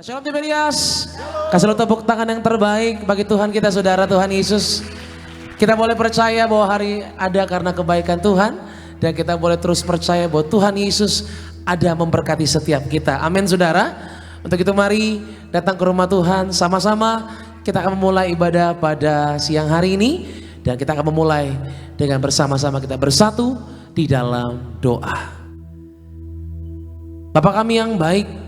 Shalom Tiberias. Kasih tepuk tangan yang terbaik bagi Tuhan kita, saudara Tuhan Yesus. Kita boleh percaya bahwa hari ada karena kebaikan Tuhan. Dan kita boleh terus percaya bahwa Tuhan Yesus ada memberkati setiap kita. Amin saudara. Untuk itu mari datang ke rumah Tuhan sama-sama. Kita akan memulai ibadah pada siang hari ini. Dan kita akan memulai dengan bersama-sama kita bersatu di dalam doa. Bapa kami yang baik,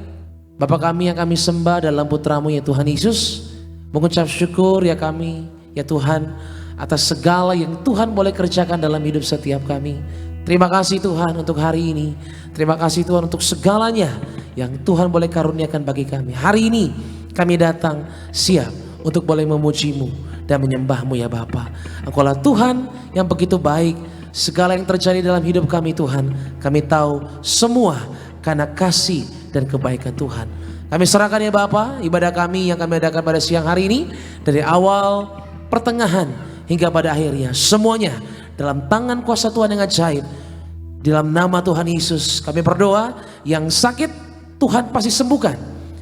Bapa kami yang kami sembah dalam putramu ya Tuhan Yesus, mengucap syukur ya kami ya Tuhan atas segala yang Tuhan boleh kerjakan dalam hidup setiap kami. Terima kasih Tuhan untuk hari ini. Terima kasih Tuhan untuk segalanya yang Tuhan boleh karuniakan bagi kami. Hari ini kami datang siap untuk boleh memuji-Mu dan menyembah-Mu ya Bapa. Engkaulah Tuhan yang begitu baik. Segala yang terjadi dalam hidup kami Tuhan, kami tahu semua karena kasih dan kebaikan Tuhan. Kami serahkan ya Bapa ibadah kami yang kami adakan pada siang hari ini, dari awal, pertengahan hingga pada akhirnya, semuanya dalam tangan kuasa Tuhan yang ajaib. Di dalam nama Tuhan Yesus kami berdoa, yang sakit Tuhan pasti sembuhkan,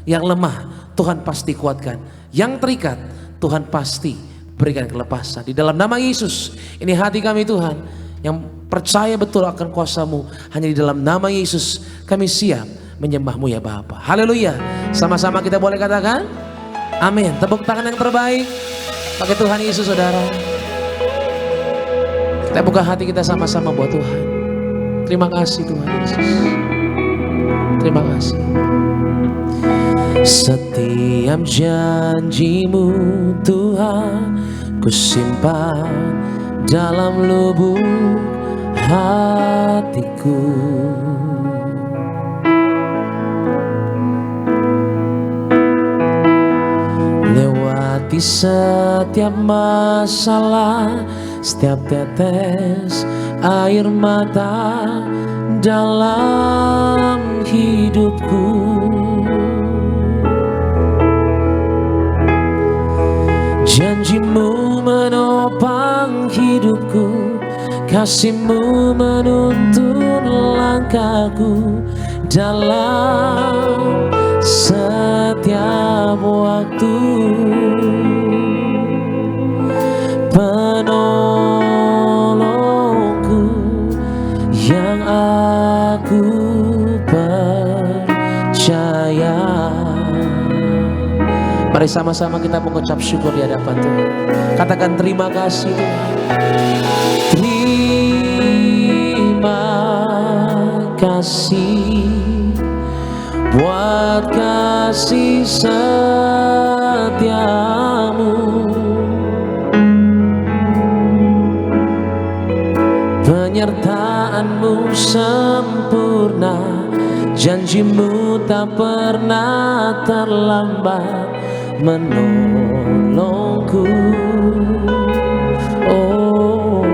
yang lemah Tuhan pasti kuatkan, yang terikat Tuhan pasti berikan kelepasan. Di dalam nama Yesus, ini hati kami Tuhan yang percaya betul akan kuasa-Mu. Hanya di dalam nama Yesus kami siap menyembah-Mu ya Bapa. Haleluya. Sama-sama kita boleh katakan amin. Tepuk tangan yang terbaik bagi Tuhan Yesus saudara. Kita buka hati kita sama-sama buat Tuhan. Terima kasih Tuhan Yesus. Terima kasih. Setiap janji-Mu Tuhan kusimpan dalam lubuk hatiku. Lewati setiap masalah, setiap tetes air mata dalam hidupku. Janji-Mu menopang hidupku, kasih-Mu menuntun langkahku dalam setiap waktu. Penolongku yang aku percaya. Mari sama-sama kita mengucap syukur di hadapan Tuhan. Katakan terima kasih Tuhan. Terima kasih buat kasih setiamu, penyertaan-Mu sempurna, janji-Mu tak pernah terlambat menolongku. Oh,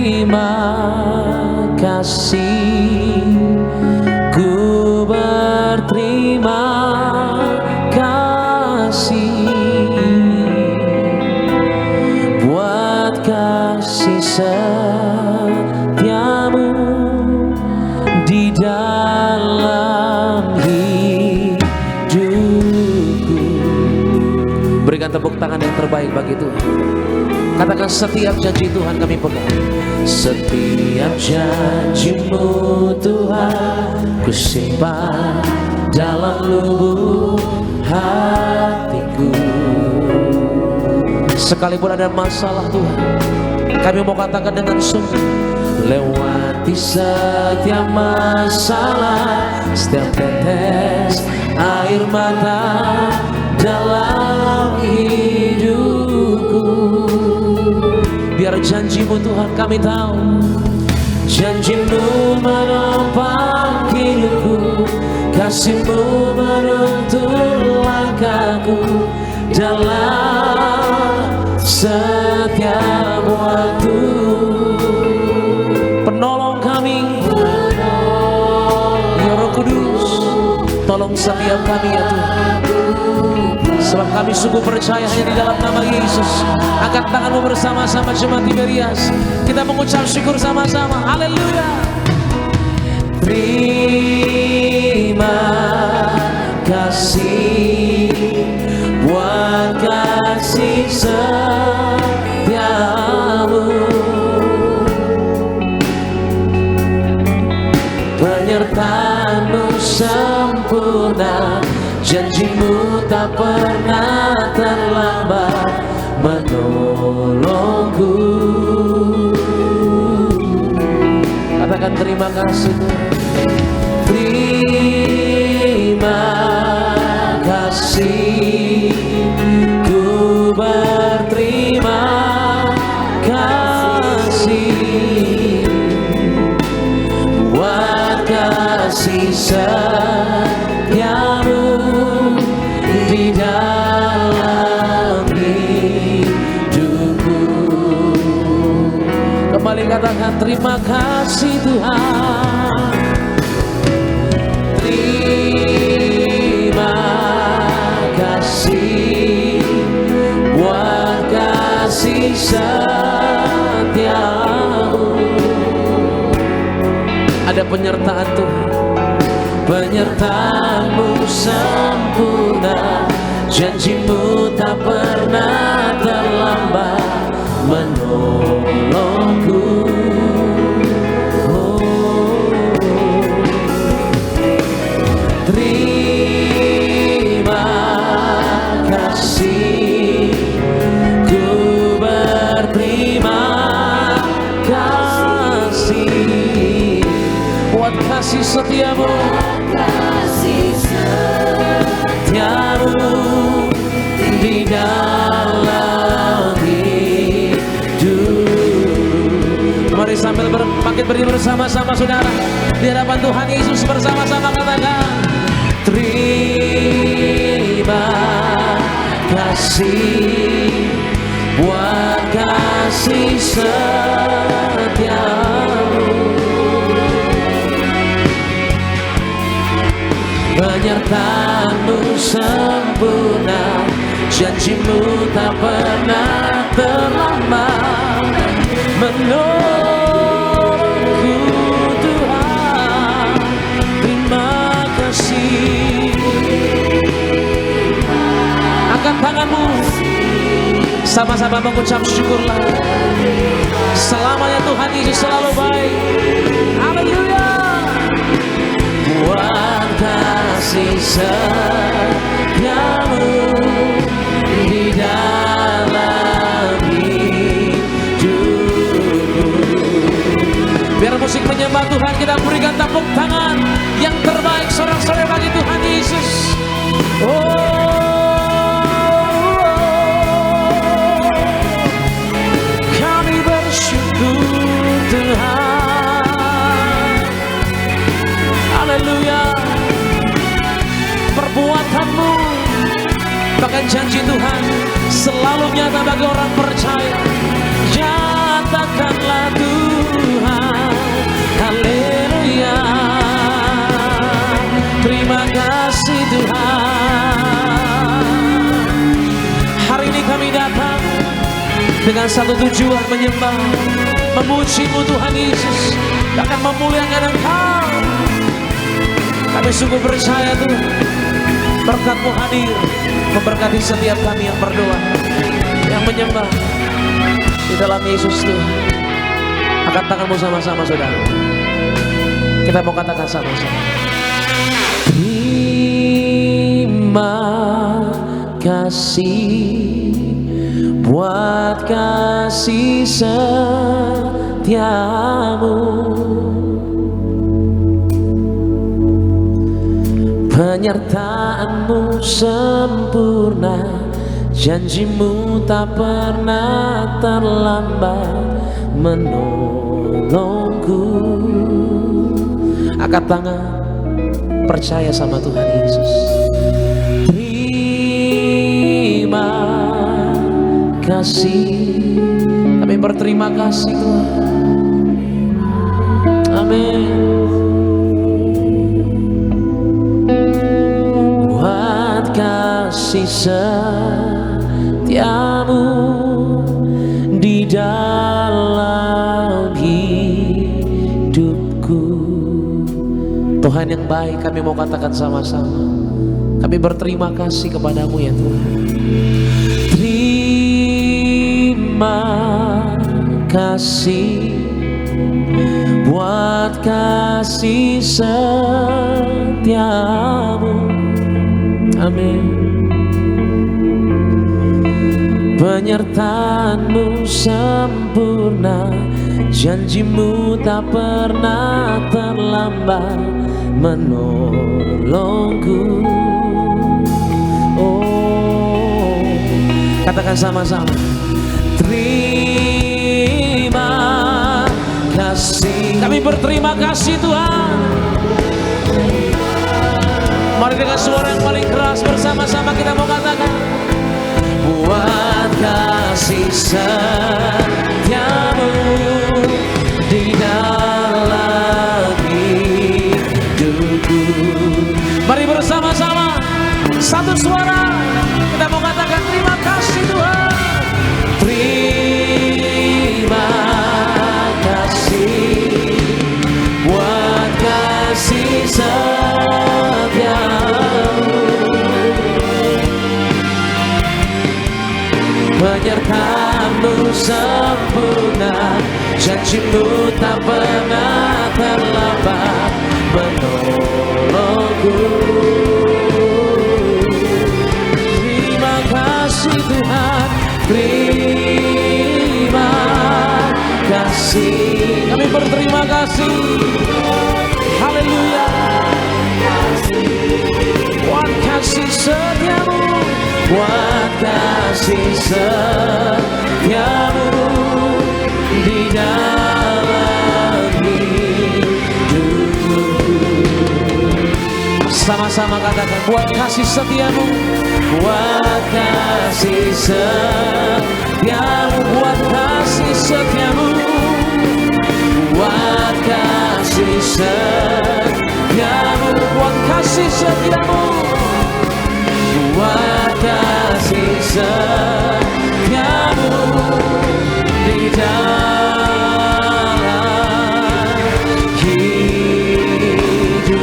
terima kasih, ku berterima kasih buat kasih setiamu di dalam hidupku. Berikan tepuk tangan yang terbaik bagi Tuhan. Katakan setiap janji Tuhan kami pegang. Setiap janji-Mu Tuhan kusimpan dalam lubuk hatiku. Sekalipun ada masalah Tuhan, kami mau katakan dengan sungguh, lewati setiap masalah, setiap tetes air mata dalam hidupku. Biar janji-Mu Tuhan kami tahu, janji-Mu menopang hidupku, kasih-Mu menuntun langkahku dalam setiap waktu. Penolong kami, ya Roh Kudus, tolong setiap kami ya Tuhan. Sebab kami sungguh percaya hanya di dalam nama Yesus. Angkat tanganmu bersama-sama jemaat Tiberias. Kita mengucap syukur sama-sama. Haleluya. Terima kasih buat kasih setiamu, penyertaan-Mu sempurna, janji-Mu tak pernah terlambat menolongku. Katakan terima kasih. Terima kasih, ku berterima kasih buat kasih setiamu di dalam hidupku. Kembali katakan terima kasih Tuhan. Terima kasih buat kasih setiamu. Ada penyertaan Tuhan, penyertaan-Mu sempurna, janji-Mu tak pernah terlambat menolongku. Terima kasih, ku berterima kasih buat kasih setiamu, setiamu di dalam hidup. Mari sambil bangkit berdiri bersama-sama saudara di hadapan Tuhan Yesus, bersama-sama katakan terima kasih buat kasih setiamu, penyertaan-Mu sempurna, janji-Mu tak pernah terlambat menolongku Tuhan. Terima kasih. Angkat tanganmu, sama-sama mengucap syukurlah. Selamanya Tuhan Yesus selalu baik. Haleluya. Buat kasih setiamu di dalam hidupku. Biar musik menyembah Tuhan, kita berikan tepuk tangan yang terbaik sorak-sorai bagi Tuhan Yesus. Kami bersyukur Tuhan. Haleluya. Perbuatan-Mu, bahkan janji Tuhan selalu nyata bagi orang percaya. Nyatakanlah Tuhan. Haleluya. Terima kasih Tuhan. Hari ini kami datang dengan satu tujuan, menyembah, memuji-Mu Tuhan Yesus, bahkan memuliakan Engkau. Kami sungguh percaya Tuhan, berkat-Mu hadir memberkati setiap kami yang berdoa, yang menyembah di dalam Yesus Tuhan. Angkat tanganmu sama-sama saudara. Kita mau katakan sama-sama. Terima kasih buat kasih setiamu, penyertaan-Mu sempurna, janji-Mu tak pernah terlambat menolongku. Angkat tangan, percaya sama Tuhan Yesus. Terima kasih, kami berterima kasih Tuhan. Amin. Buat kasih setiamu di dalam hidupku. Tuhan yang baik, kami mau katakan sama-sama. Kami berterima kasih kepadamu ya Tuhan. Terima kasih buat kasih setiamu. Amin. Penyertaanmu sempurna, janjimu tak pernah terlambat menolongku. Oh, katakan sama-sama. Terima kasih. Kami berterima kasih Tuhan. Mari dengan suara yang paling keras bersama-sama kita mau katakan, buat kasih setiamu di dalam hidupku. Mari bersama-sama satu suara kita mau katakan terima kasih Tuhan. Terima kasih buat kasih setiamu, penyertaanmu sempurna, janjimu tak pernah terlambat menolongku. Terima kasih Tuhan, terima kasih. Kami berterima kasih. Haleluya. Buat kasih setiamu, buat kasih setiamu di dalam hidupku. Sama-sama katakan, buat kasih setiamu, buat kasih setiamu, buat kasih setiamu, buat kasih setiamu, buat kasih setiamu, buat kasih setiamu di dalam hidupku.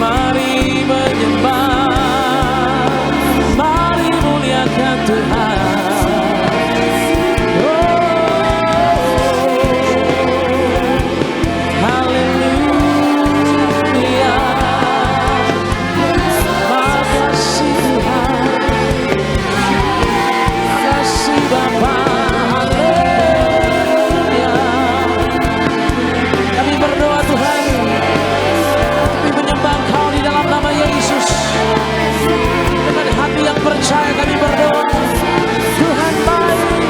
Mari menyembah, mari muliakan Tuhan. Percaya kami berdoa, Tuhan baik,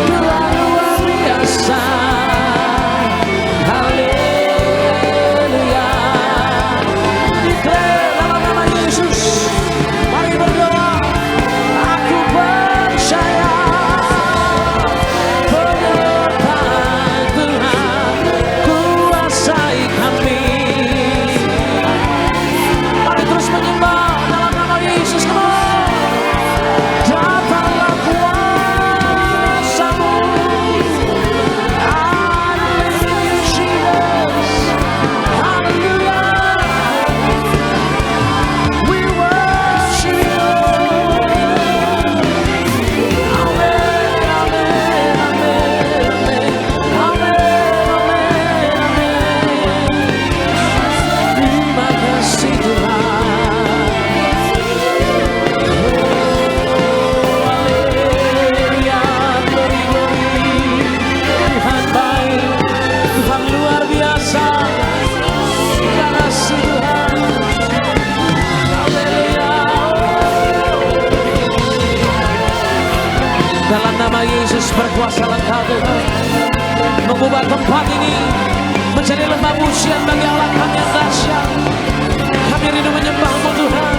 Tuhan luar biasa. Haleluya. Declare dalam nama Yesus. Mari berdoa. Aku percaya penyertaan Tuhan kuasai kami. Mari terus menyembah dalam nama Yesus. Dalam nama Yesus berkuasa Engkau Tuhan, mengubah tempat ini menjadi lembah pujian bagi Allah kami yang dahsyat. Kami rindu menyembah-Mu Tuhan,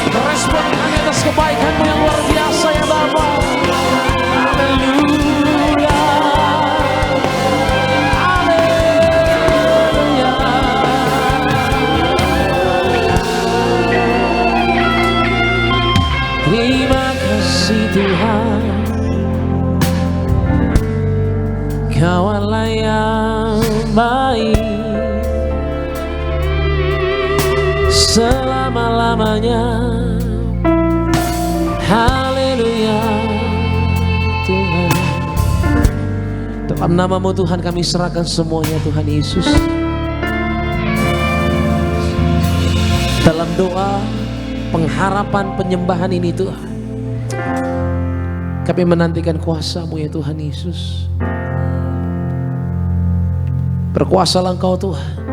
merespon kami atas kebaikan-Mu yang luar biasa ya Bapa. Haleluya, haleluya. Terima kasih Tuhan. Kaulah yang baik selama-lamanya. Haleluya Tuhan. Dalam nama-Mu Tuhan kami serahkan semuanya Tuhan Yesus. Dalam doa pengharapan penyembahan ini Tuhan, kami menantikan kuasa-Mu ya Tuhan Yesus. Berkuasalah Engkau Tuhan,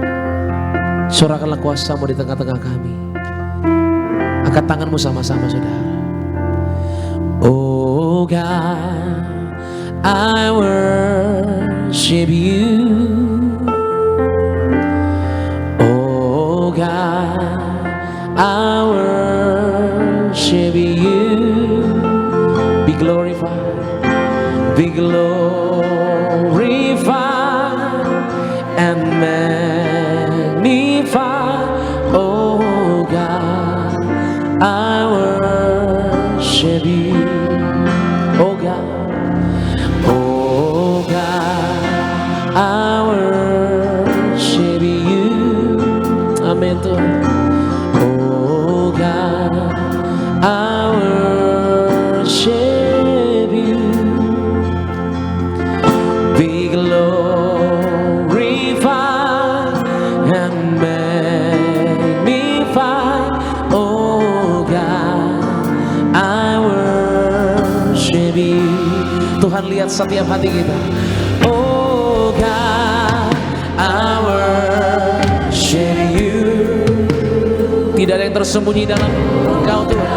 curahkanlah kuasa-Mu di tengah-tengah kami. Angkat tanganmu sama-sama saudara. Oh God, I worship you. Oh God, I worship you. Be glorified, be glorified and magnify. Oh God, I worship you. Oh God, oh God, I worship you. Amin Tuhan. Oh God, I worship you. Be glorified and magnify. Oh God, I worship you. Tuhan lihat setiap hati kita. Oh God, I worship you. Tidak ada yang tersembunyi dalam Engkau Tuhan.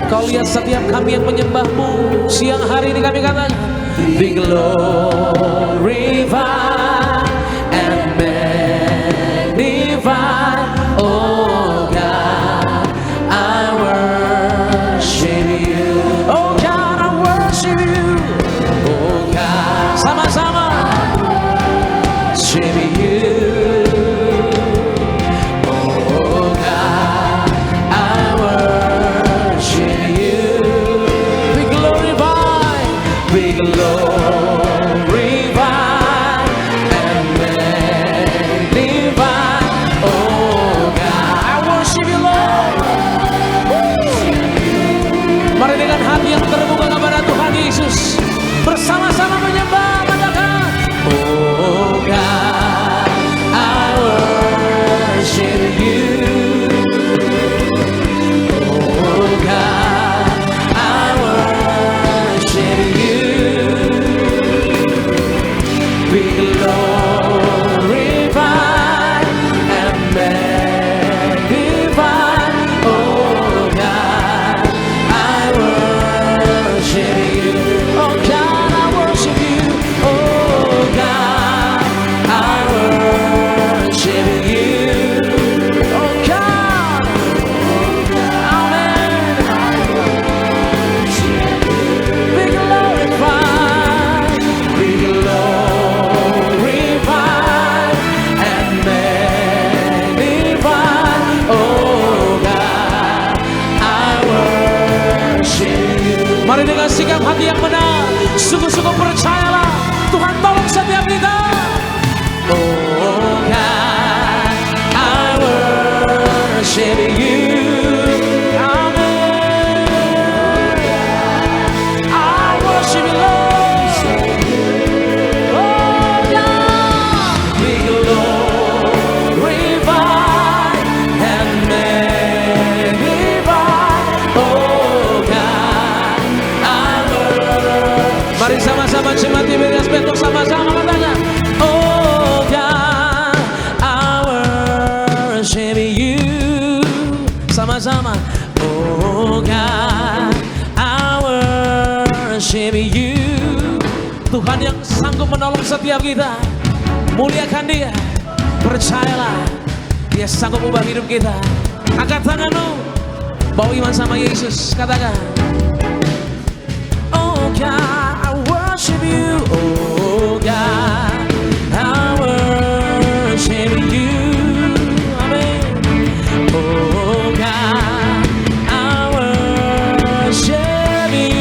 Kau lihat setiap kami yang menyembah-Mu. Siang hari ini kami katakan, be glorified and magnify. Oh God, I worship you. Oh God, I worship you. Oh God, sama-sama worship you. Oh God, I worship you. Be glorified, be glorified and magnify. Oh God, I worship you Lord. Mari dengan hati yang terbuka kepada Tuhan Yesus, bersama-sama menyembah, katakan, oh God, I worship you. Oh God, I worship you. Be glorified and magnify. Oh God, I worship you. Oh God, I worship you. Oh God, I worship you. Oh God, amen. Be glorified, be glorified and magnify. Oh God, I worship you. Mari dengan sikap hati yang benar, sungguh-sungguh percayalah Tuhan tolong setiap kita. Oh God, I worship you. Amen. I worship you Lord. Oh God, be glorified and magnify. Oh God, I worship. Mari sama-sama cemati beres bentuk sama-sama katanya. Oh God, I worship you. Sama-sama. Oh God, I worship you. Tuhan yang sanggup menolong setiap kita. Muliakan Dia. Percayalah, Dia sanggup ubah hidup kita. Angkat tanganmu, bawa iman sama Yesus. Katakan, oh God, I worship you. Oh God, I worship you. Amen. Oh God, I worship you.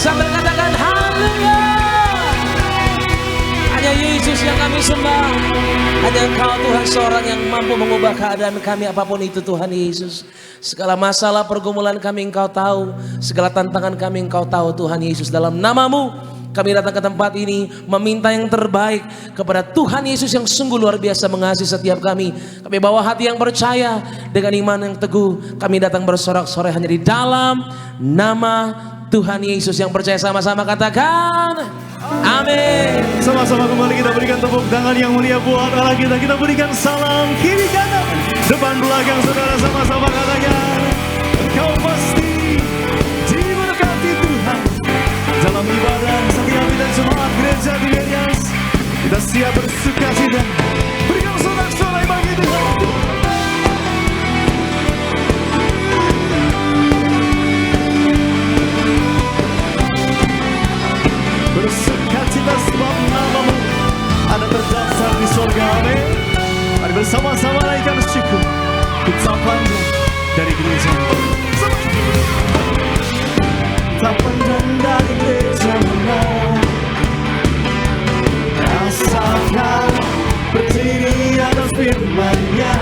Sambil katakan haleluya. Hanya Yesus yang kami sembah. Hanya Engkau Tuhan seorang yang mampu mengubah keadaan kami apapun itu Tuhan Yesus. Segala masalah pergumulan kami Engkau tahu. Segala tantangan kami Engkau tahu Tuhan Yesus. Dalam nama-Mu kami datang ke tempat ini meminta yang terbaik kepada Tuhan Yesus yang sungguh luar biasa mengasihi setiap kami. Kami bawa hati yang percaya dengan iman yang teguh. Kami datang bersorak-sorai hanya di dalam nama Tuhan Yesus. Yang percaya sama-sama katakan amin. Sama-sama kembali kita berikan tepuk tangan yang mulia buat Allah kita. Kita berikan salam kiri kanan, depan belakang saudara, sama-sama katakan Engkau pasti diberkati Tuhan. Dalam ibadah setiap dan jemaat gereja di Berias, kita siap bersuka cita. Berikan sorak-sorai bagi Tuhan. Bersuka cita sebab nama-Mu ada terdaftar di surga. Amin. Mari bersama-sama naikkan syukur kita panjang dari gereja. Tak pandang dari gereja mana, asalkan berdiri atas firman-Nya.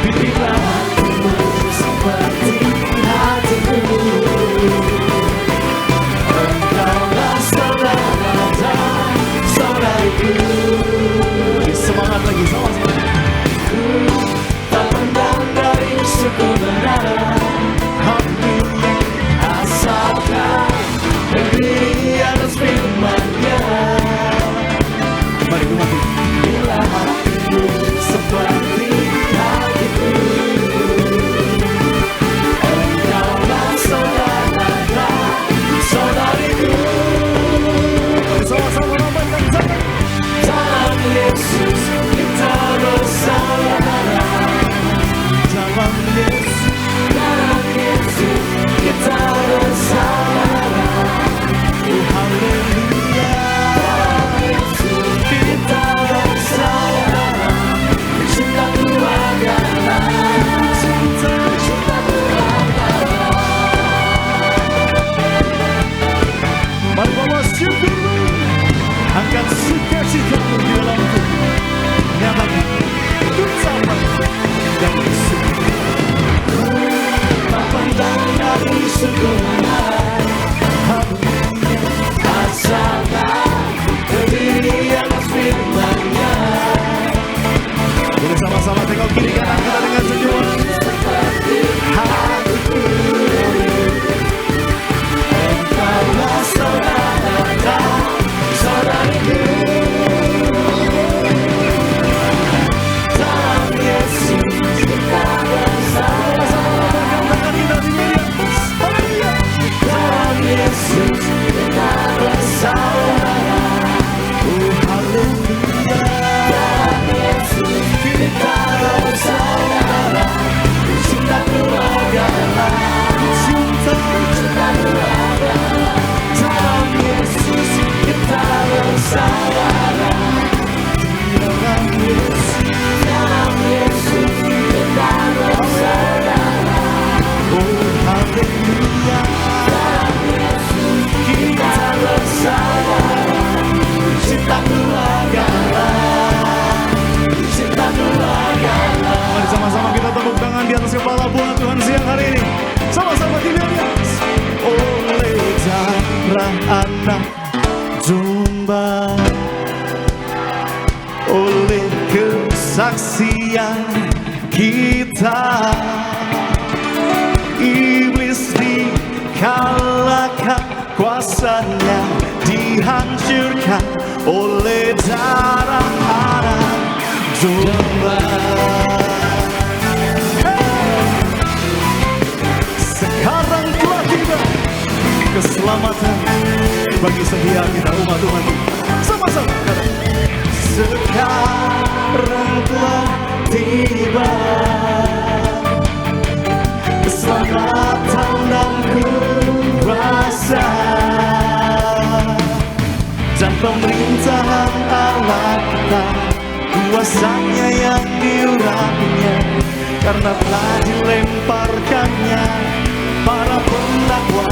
Bimbinglah hatimu seperti hatiku. Engkaulah saudara dan saudariku. Semangat lagi sama-sama. Tak pandang dari suku mana, asalkan berdiri atas firman-Nya. Mari mati. Bila hatimu seperti hatiku, engkaulah saudara dan saudariku. Sama-sama lambaikan tangan. Dalam Yesus kita bersaudara. Dalam Yesus kita bersaudara. Oh haleluya. Dalam Yesus kita bersaudara. Cinta keluarga, cinta keluarga. Mari bawa syukur, angkat sukacita di dalam tubuh. Nyatakan ucapan dan syukur. Tak pandang dari suku mana, asalkan berdiri atas firman-Nya. Boleh sama-sama tengok kiri kanan kita dengan senyuman. Hatiku, engkaulah saudara dan saudariku. Dalam Yesus kita bersama. Dalam Yesus kita bersaudara. Oh haleluya. Dalam Yesus kita bersaudara. Cinta keluarga, cinta keluarga. Dalam Yesus kita bersaudara. Dalam Yesus kita bersaudara. Oh haleluya. Dalam Yesus kita bersaudara. Cinta keluarga, cinta keluarga. Mari sama-sama kita tepuk tangan di atas kepala buat Tuhan siang hari ini. Sama-sama kita lihat. Oleh darah anak domba, oleh kesaksian kita, iblis dikalahkan, kuasanya dihancurkan oleh darah anak domba. Sekarang telah tiba keselamatan bagi setiap kita umat Tuhan. Sama-sama kata, sekarang telah tiba keselamatan dan kuasa dan pemerintahan Allah kita, kuasanya yang diurapinya, karena telah dilemparkannya para pendakwa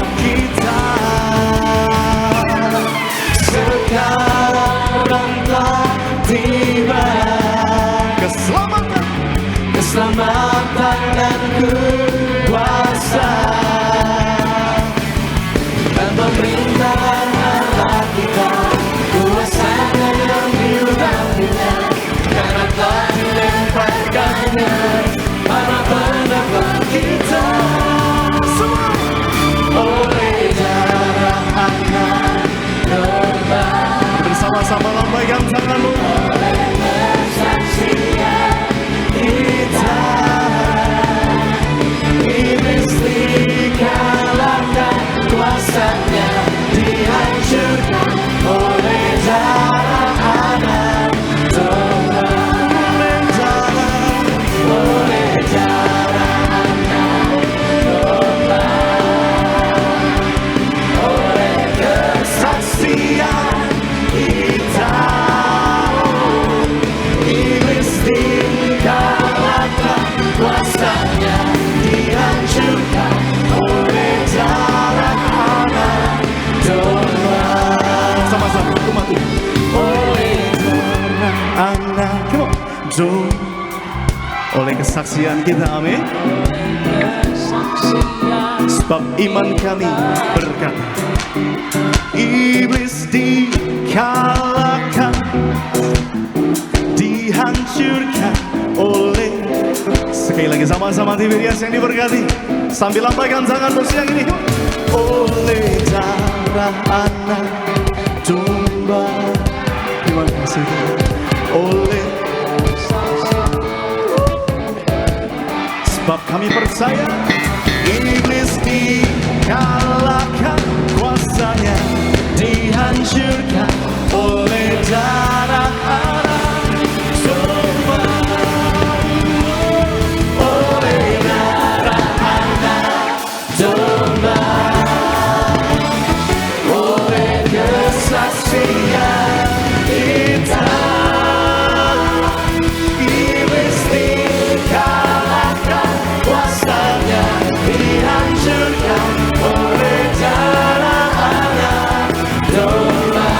hidup oleh kesaksian kita, amin. Sebab iman kami berkata, iblis dikalahkan, dihancurkan oleh, sekali lagi sama-sama Tiberias yang diberkati, sambil lambaikan tangan bersiang ini, oleh darah anak domba. Terima kasih. Oleh, sebab kami percaya iblis dikalahkan, kuasanya dihancurkan oleh darah anak domba. Oleh darah anak domba, oleh kesaksian kita, iblis dikalahkan, kuasanya dihancurkan oleh darah anak domba.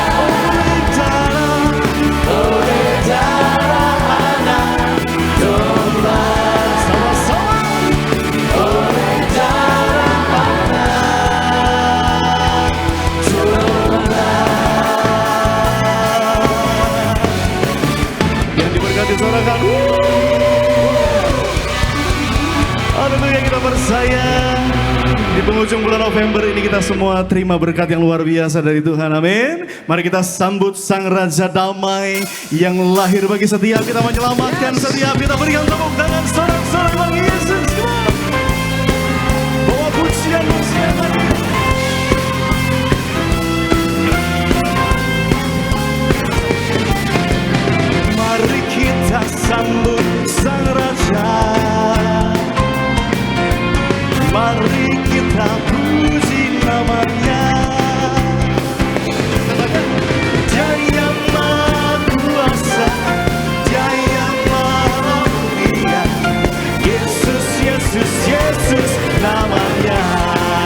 Oleh darah anak domba. Sama-sama. Oleh darah anak domba. Yang diberkati sorakan. Haleluya, kita percaya di penghujung bulan November ini kita semua terima berkat yang luar biasa dari Tuhan, amin. Mari kita sambut Sang Raja Damai yang lahir bagi setiap kita, menyelamatkan setiap kita. Berikan tepuk tangan sorak-sorak bagi Yesus. Bawa pujian lagi. Mari kita sambut Sang Raja, mari kita puji namanya. Dia yang maha kuasa, Dia yang maha mulia, Yesus, Yesus, Yesus namanya.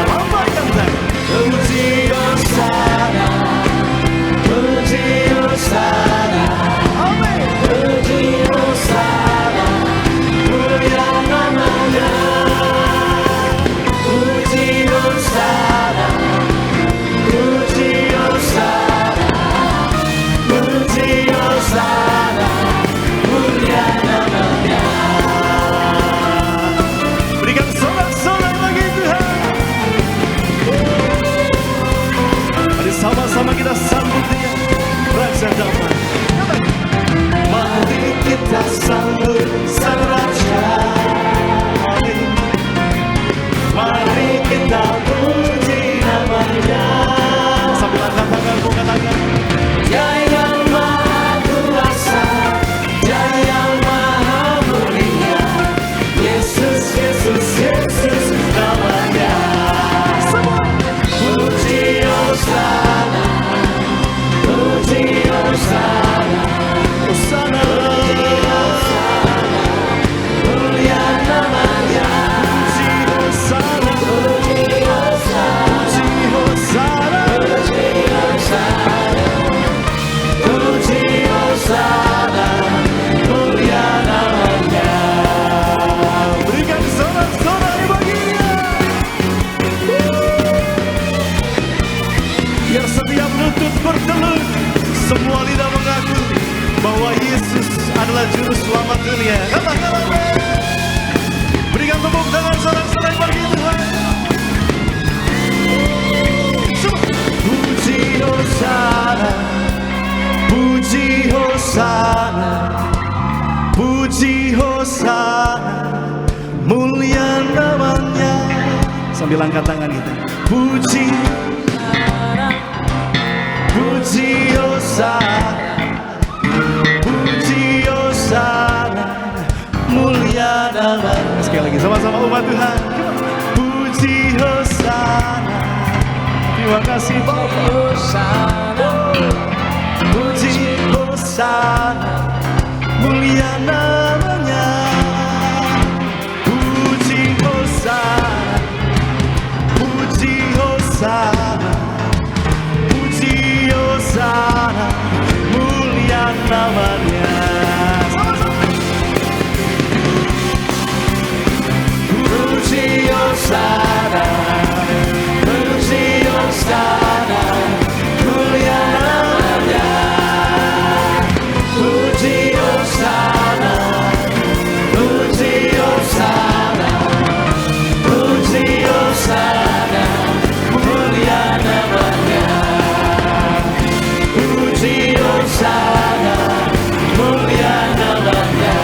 Lambaikan tangan. Puji Hosana, puji Hosana, amin. Puji Hosana, mulia namanya. Puji Hosana, puji Hosana, puji Hosana, mulia namanya. Berikan sorak-sorak bagi Tuhan. Mari sama-sama kita sambut Dia, Raja Damai. Mari kita sambut Sang Raja, amin. Mari kita puji namanya. Sambil angkat tangan, buka tangan. Dia yang maha kuasa, Dia yang maha mulia, Yesus, Yesus, Yesus namanya. Puji Hosana, puji Hosana, Hosana, mulia namanya. Puji Hosana, puji Hosana, puji Hosana, puji Hosana, mulia namanya. Berikan sorak-sorak bagi Dia. Biar setiap lutut bertelut, semua lidah mengaku bahwa Yesus adalah juru selamat dunia. Katakan amin. Berikan tepuk tangan sorak-sorai bagi Tuhan. Puji Hosana, puji Hosana, puji Hosana, mulia namanya. Sambil angkat tangan kita. Puji, puji Hosana, puji Hosana, mulia namanya. Sekali lagi sama-sama umat Tuhan. Puji Hosana, terima kasih Bapak. Puji Hosana, mulia namanya. Puji Hosana, puji Hosana, puji Hosana, mulia namanya. Hosana, puji Hosana, mulia namanya. Puji Hosana, puji Hosana, puji Hosana, mulia namanya. Puji Hosana, mulia namanya.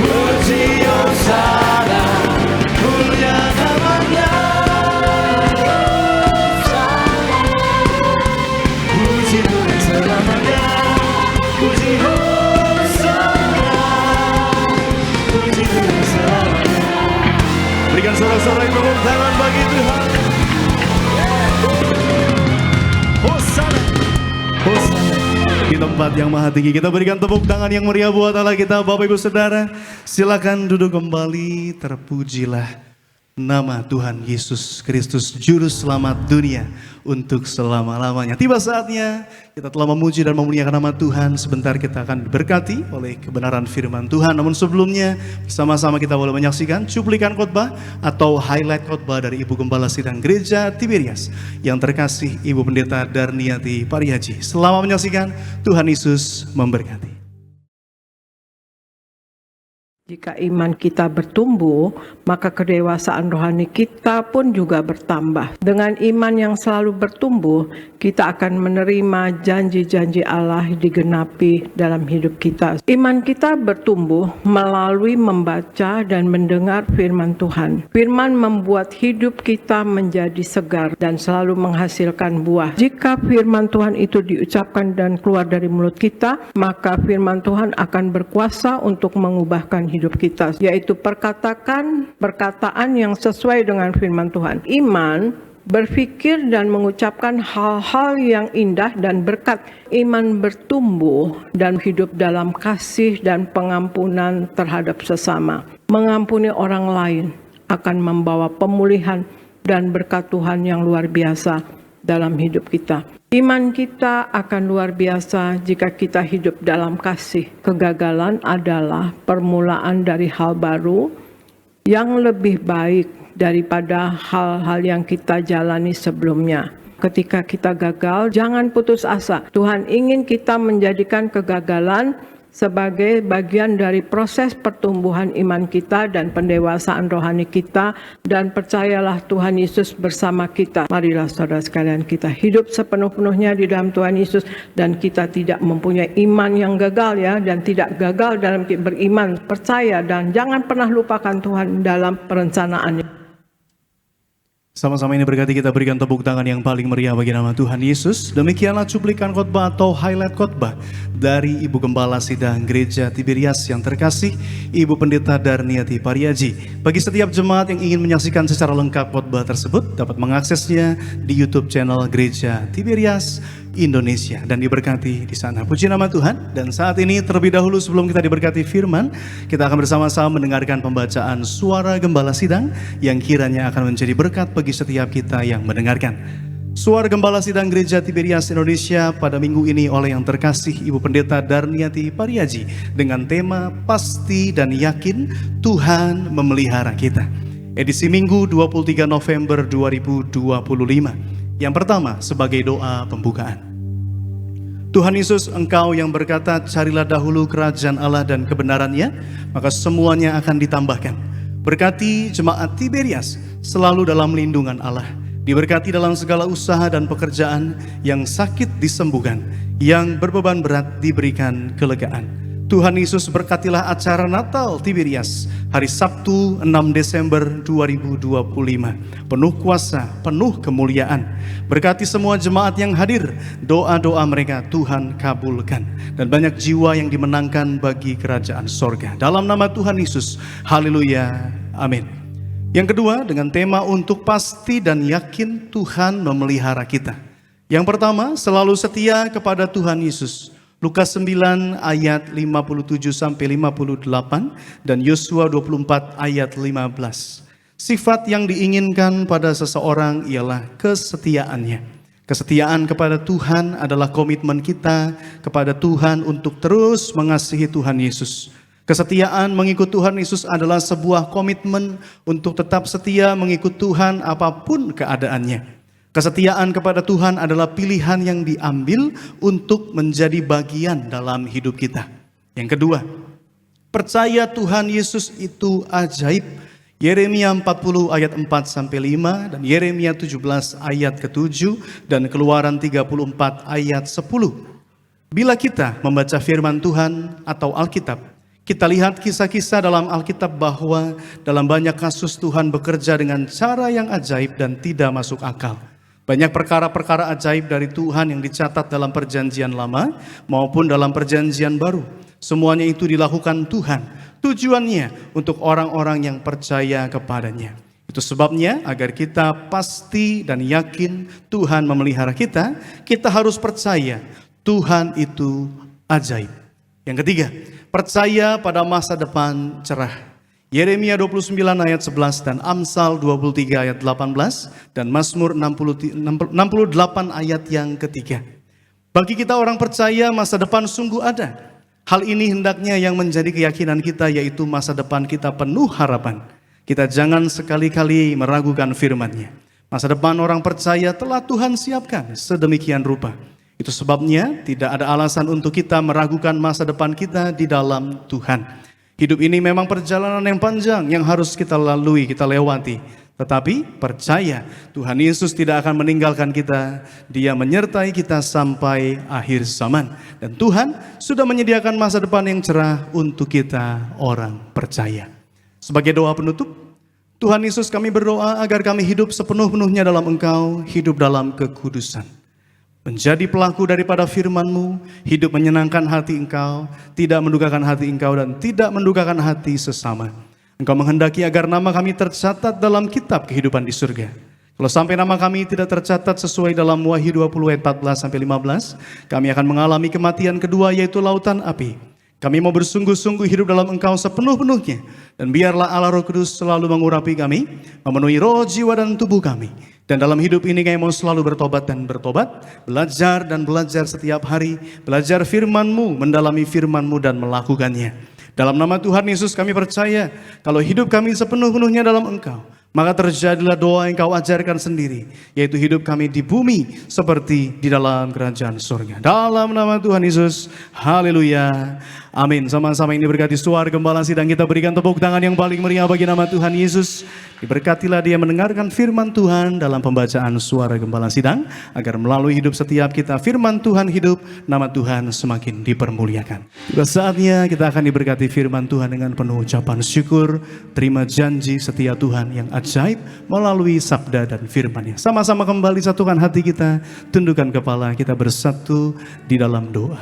Puji Hosana, mulia namanya. Puji Tuhan selamanya. Puji Hosana, puji Tuhan selamanya. Berikan sorak-sorai tepuk tangan bagi Tuhan. Hosana, Hosana. Di tempat yang maha tinggi kita berikan tepuk tangan yang meriah buat Allah kita. Bapak Ibu Saudara, silakan duduk kembali. Terpujilah nama Tuhan Yesus Kristus, Juru Selamat dunia untuk selama-lamanya. Tiba saatnya kita telah memuji dan memuliakan nama Tuhan. Sebentar kita akan diberkati oleh kebenaran firman Tuhan. Namun sebelumnya bersama-sama kita boleh menyaksikan cuplikan khotbah atau highlight khotbah dari Ibu Gembala Sidang Gereja Tiberias yang terkasih Ibu Pendeta Darniati Pariaji. Selamat menyaksikan, Tuhan Yesus memberkati. Jika iman kita bertumbuh, maka kedewasaan rohani kita pun juga bertambah. Dengan iman yang selalu bertumbuh, kita akan menerima janji-janji Allah digenapi dalam hidup kita. Iman kita bertumbuh melalui membaca dan mendengar firman Tuhan. Firman membuat hidup kita menjadi segar dan selalu menghasilkan buah. Jika firman Tuhan itu diucapkan dan keluar dari mulut kita, maka firman Tuhan akan berkuasa untuk mengubahkan hidup kita, yaitu perkataan yang sesuai dengan firman Tuhan. Iman berpikir dan mengucapkan hal-hal yang indah dan berkat. Iman bertumbuh dan hidup dalam kasih dan pengampunan terhadap sesama. Mengampuni orang lain akan membawa pemulihan dan berkat Tuhan yang luar biasa dalam hidup kita. Iman kita akan luar biasa jika kita hidup dalam kasih. Kegagalan adalah permulaan dari hal baru yang lebih baik daripada hal-hal yang kita jalani sebelumnya. Ketika kita gagal, jangan putus asa. Tuhan ingin kita menjadikan kegagalan sebagai bagian dari proses pertumbuhan iman kita dan pendewasaan rohani kita, dan percayalah Tuhan Yesus bersama kita. Marilah saudara sekalian kita hidup sepenuh-penuhnya di dalam Tuhan Yesus, dan kita tidak mempunyai iman yang gagal ya, dan tidak gagal dalam beriman, percaya, dan jangan pernah lupakan Tuhan dalam perencanaannya. Sama-sama ini berkati kita berikan tepuk tangan yang paling meriah bagi nama Tuhan Yesus. Demikianlah cuplikan khotbah atau highlight khotbah dari Ibu Gembala Sidang Gereja Tiberias yang terkasih, Ibu Pendeta Darniati Pariaji. Bagi setiap jemaat yang ingin menyaksikan secara lengkap khotbah tersebut, dapat mengaksesnya di YouTube channel Gereja Tiberias Indonesia dan diberkati di sana. Puji nama Tuhan. Dan saat ini terlebih dahulu sebelum kita diberkati firman, kita akan bersama-sama mendengarkan pembacaan suara Gembala Sidang yang kiranya akan menjadi berkat bagi setiap kita yang mendengarkan. Suara Gembala Sidang Gereja Tiberias Indonesia pada minggu ini oleh yang terkasih Ibu Pendeta Darniati Pariaji dengan tema Pasti dan Yakin Tuhan Memelihara Kita. Edisi Minggu 23 November 2025. Yang pertama sebagai doa pembukaan. Tuhan Yesus, Engkau yang berkata, carilah dahulu kerajaan Allah dan kebenarannya, maka semuanya akan ditambahkan. Berkati jemaat Tiberias selalu dalam lindungan Allah. Diberkati dalam segala usaha dan pekerjaan, yang sakit disembuhkan, yang berbeban berat diberikan kelegaan. Tuhan Yesus, berkatilah acara Natal Tiberias hari Sabtu 6 Desember 2025. Penuh kuasa, penuh kemuliaan. Berkati semua jemaat yang hadir, doa-doa mereka Tuhan kabulkan. Dan banyak jiwa yang dimenangkan bagi kerajaan sorga. Dalam nama Tuhan Yesus, haleluya, amin. Yang kedua, dengan tema untuk pasti dan yakin Tuhan memelihara kita. Yang pertama, selalu setia kepada Tuhan Yesus. Lukas 9 ayat 57 sampai 58 dan Yosua 24 ayat 15. Sifat yang diinginkan pada seseorang ialah kesetiaannya. Kesetiaan kepada Tuhan adalah komitmen kita kepada Tuhan untuk terus mengasihi Tuhan Yesus. Kesetiaan mengikut Tuhan Yesus adalah sebuah komitmen untuk tetap setia mengikut Tuhan apapun keadaannya. Kesetiaan kepada Tuhan adalah pilihan yang diambil untuk menjadi bagian dalam hidup kita. Yang kedua, percaya Tuhan Yesus itu ajaib. Yeremia 40 ayat 4-5 dan Yeremia 17 ayat ke-7 dan Keluaran 34 ayat 10. Bila kita membaca firman Tuhan atau Alkitab, kita lihat kisah-kisah dalam Alkitab bahwa dalam banyak kasus Tuhan bekerja dengan cara yang ajaib dan tidak masuk akal. Banyak perkara-perkara ajaib dari Tuhan yang dicatat dalam perjanjian lama maupun dalam perjanjian baru. Semuanya itu dilakukan Tuhan. Tujuannya untuk orang-orang yang percaya kepadanya. Itu sebabnya agar kita pasti dan yakin Tuhan memelihara kita, kita harus percaya Tuhan itu ajaib. Yang ketiga, percaya pada masa depan cerah. Yeremia 29 ayat 11 dan Amsal 23 ayat 18 dan Mazmur 68 ayat yang ketiga. Bagi kita orang percaya masa depan sungguh ada. Hal ini hendaknya yang menjadi keyakinan kita, yaitu masa depan kita penuh harapan. Kita jangan sekali-kali meragukan firman-Nya. Masa depan orang percaya telah Tuhan siapkan sedemikian rupa. Itu sebabnya tidak ada alasan untuk kita meragukan masa depan kita di dalam Tuhan. Hidup ini memang perjalanan yang panjang yang harus kita lalui, kita lewati. Tetapi percaya Tuhan Yesus tidak akan meninggalkan kita. Dia menyertai kita sampai akhir zaman. Dan Tuhan sudah menyediakan masa depan yang cerah untuk kita orang percaya. Sebagai doa penutup, Tuhan Yesus, kami berdoa agar kami hidup sepenuh-penuhnya dalam Engkau, hidup dalam kekudusan. Menjadi pelaku daripada firman-Mu, hidup menyenangkan hati Engkau, tidak mendukakan hati Engkau dan tidak mendukakan hati sesama. Engkau menghendaki agar nama kami tercatat dalam kitab kehidupan di surga. Kalau sampai nama kami tidak tercatat sesuai dalam Wahyu 20 ayat 14-15, kami akan mengalami kematian kedua, yaitu lautan api. Kami mau bersungguh-sungguh hidup dalam Engkau sepenuh-penuhnya. Dan biarlah Allah Roh Kudus selalu mengurapi kami, memenuhi roh, jiwa dan tubuh kami. Dan dalam hidup ini kami mau selalu bertobat dan bertobat, belajar dan belajar setiap hari, belajar firman-Mu, mendalami firman-Mu dan melakukannya. Dalam nama Tuhan Yesus kami percaya, kalau hidup kami sepenuh-penuhnya dalam Engkau, maka terjadilah doa yang Kau ajarkan sendiri, yaitu hidup kami di bumi seperti di dalam kerajaan surga. Dalam nama Tuhan Yesus, haleluya, amin. Sama-sama ini berkati suara gembala sidang, kita berikan tepuk tangan yang paling meriah bagi nama Tuhan Yesus. Diberkatilah dia mendengarkan firman Tuhan dalam pembacaan suara gembala sidang, agar melalui hidup setiap kita firman Tuhan hidup, nama Tuhan semakin dipermuliakan. Tiba saatnya kita akan diberkati firman Tuhan dengan penuh ucapan syukur, terima janji setia Tuhan yang ajaib melalui sabda dan firman-Nya. Sama-sama kembali satukan hati kita, tundukkan kepala, kita bersatu di dalam doa.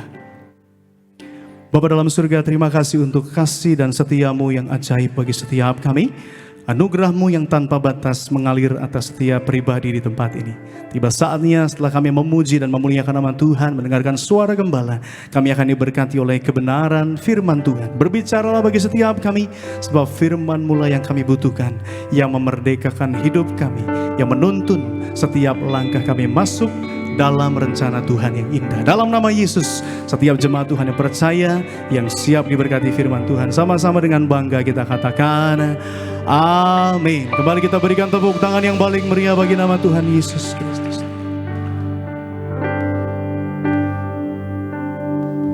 Bapa dalam surga, terima kasih untuk kasih dan setia-Mu yang ajaib bagi setiap kami. Anugerah-Mu yang tanpa batas mengalir atas setiap pribadi di tempat ini. Tiba saatnya setelah kami memuji dan memuliakan nama Tuhan, mendengarkan suara gembala, kami akan diberkati oleh kebenaran firman Tuhan. Berbicaralah bagi setiap kami, sebab firman-Mu lah yang kami butuhkan, yang memerdekakan hidup kami, yang menuntun setiap langkah kami masuk dalam rencana Tuhan yang indah. Dalam nama Yesus, setiap jemaat Tuhan yang percaya, yang siap diberkati firman Tuhan, sama-sama dengan bangga kita katakan amin. Kembali kita berikan tepuk tangan yang paling meriah bagi nama Tuhan Yesus Kristus.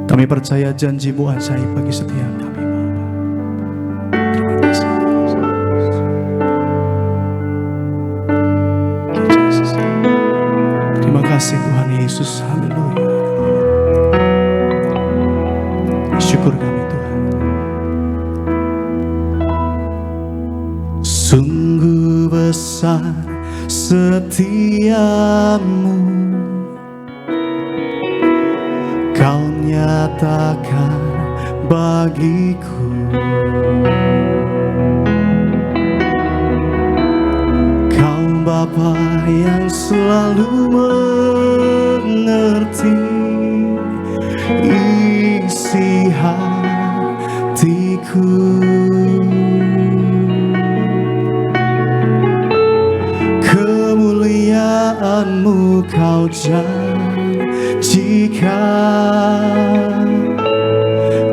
Kami percaya janji-Mu ajaib bagi setiap kami, Bapa. Terima kasih. Terima kasih Tuhan Yesus, haleluya. Syukur kami Tuhan. Sungguh besar setia-Mu, Kau nyatakan bagiku. Kau Bapa yang selalu mengerti isi hatiku. Kemuliaan-Mu Kau janjikan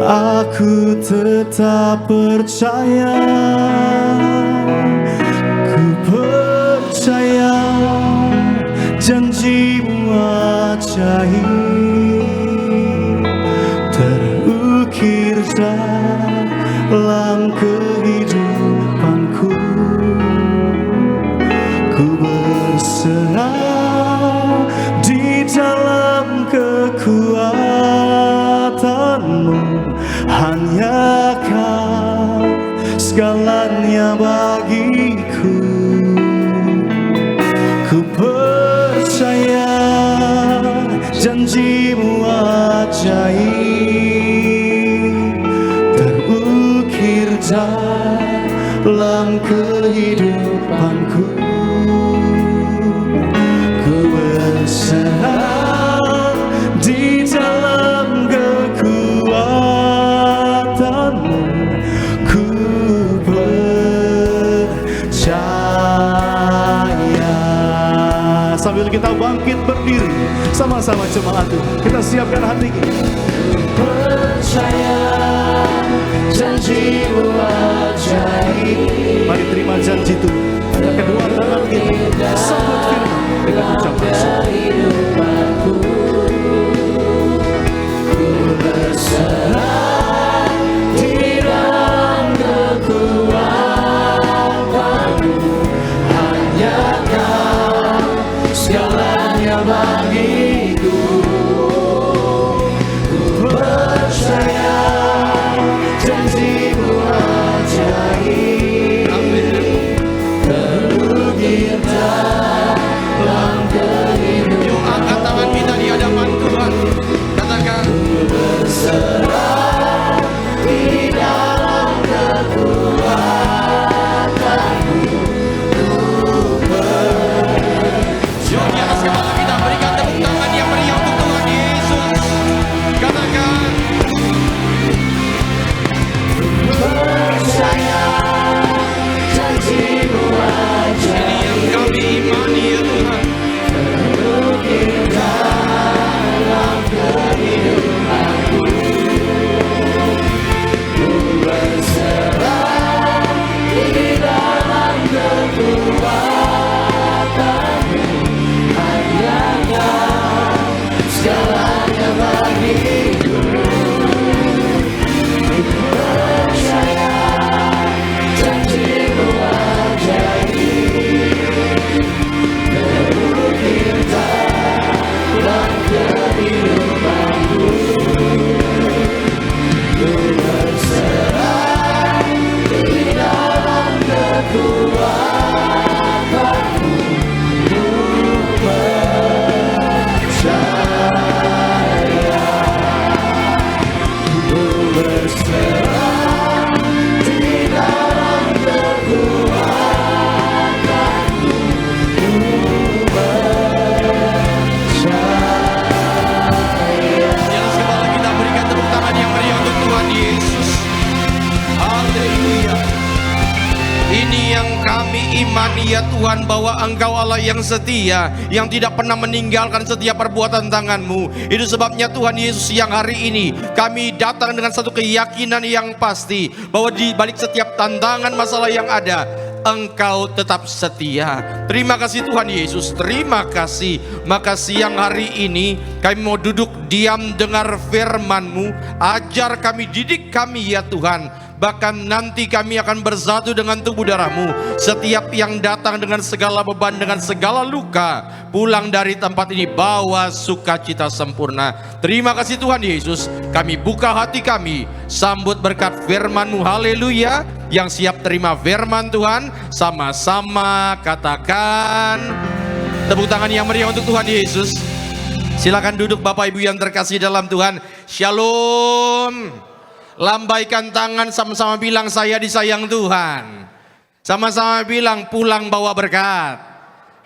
Aku tetap percaya, ku percaya janjimu ajaib terukir dalam kehidupanku. Ku berserah di dalam kekuatanmu, hanya Kau segalanya bagiku. Ku percaya janjimu ajaib terukir dalam kehidupanku. Ku berserah di dalam kekuatanmu. Ku percaya. Sambil kita bangkit berdiri sama-sama jemaat Tuhan, kita siapkan hati kita. Percaya janjimu ajaib. Mari terima janji Tuhan. Kedua tangan kita sambut firman dengan ucapan kehidupanku. Ku berserah di dalam kekuatanmu, hanya Kau segalanya bagiku. Ku percaya janjimu ajaib terukir dalam kehidupan. Yuk angkat tangan kita di hadapan Tuhan. Katakan, berserah di dalam kekuatanmu. yuk di atas kepala kita berikan tepuk tangan yang meriah untuk Tuhan Yesus. Katakan, Percaya janjimu ajaib ini yang kami imani ya Tuhan. terukir dalam kehidupanku. Ku berserah di dalam kekuatanmu, hanya Kau segalanya bagiku. Ku percaya janjimu ajaib terukir dalam kehidupanku. Ku berserah di dalam kekuatanmu. Ku percaya. Ku berserah di dalam kekuatanmu. Ku percaya. Di atas kepala kita berikan tepuk tangan yang meriah untuk Tuhan Yesus. Haleluya. Ini yang kami imani ya Tuhan, bahwa Engkau Allah yang setia, yang tidak pernah meninggalkan setiap perbuatan tangan-Mu. Itu sebabnya Tuhan Yesus, yang hari ini kami datang dengan satu keyakinan yang pasti, bahwa di balik setiap tantangan masalah yang ada, Engkau tetap setia. Terima kasih Tuhan Yesus, terima kasih. Maka siang hari ini kami mau duduk diam dengar firman-Mu. Ajar kami, didik kami ya Tuhan. Bahkan nanti kami akan bersatu dengan tubuh darah-Mu. Setiap yang datang dengan segala beban, dengan segala luka, pulang dari tempat ini bawa sukacita sempurna. Terima kasih Tuhan Yesus. Kami buka hati kami, sambut berkat firman-Mu. Haleluya. Yang siap terima firman Tuhan, sama-sama katakan, tepuk tangan yang meriah untuk Tuhan Yesus. Silakan duduk Bapak Ibu yang terkasih dalam Tuhan. Shalom. Lambaikan tangan, sama-sama bilang, saya disayang Tuhan. Sama-sama bilang, pulang bawa berkat.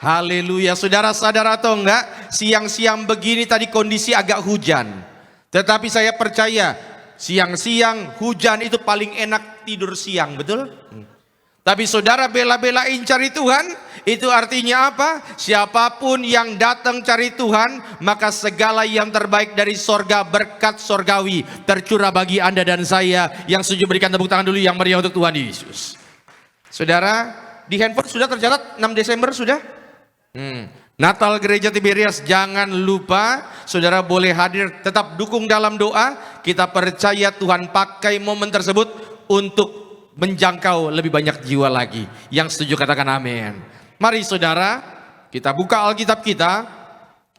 Haleluya. Saudara sadar atau enggak, siang-siang begini tadi kondisi agak hujan. Tetapi saya percaya siang-siang hujan itu paling enak tidur siang, betul? Tapi saudara bela-belain cari Tuhan, itu artinya apa? Siapapun yang datang cari Tuhan, maka segala yang terbaik dari sorga, berkat sorgawi tercurah bagi Anda dan saya. Yang setuju berikan tepuk tangan dulu yang meriah untuk Tuhan Yesus. Saudara, di handphone sudah tercatat 6 Desember sudah? Natal Gereja Tiberias, jangan lupa saudara boleh hadir, tetap dukung dalam doa. Kita percaya Tuhan pakai momen tersebut untuk menjangkau lebih banyak jiwa lagi. Yang setuju katakan amin. Mari saudara, kita buka Alkitab kita.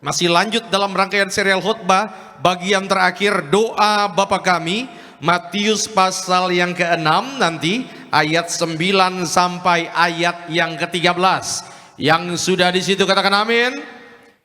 Masih lanjut dalam rangkaian serial khotbah, bagian terakhir doa Bapa kami, Matius pasal yang ke-6 nanti, ayat 9 sampai ayat yang ke-13. Yang sudah di situ katakan amin.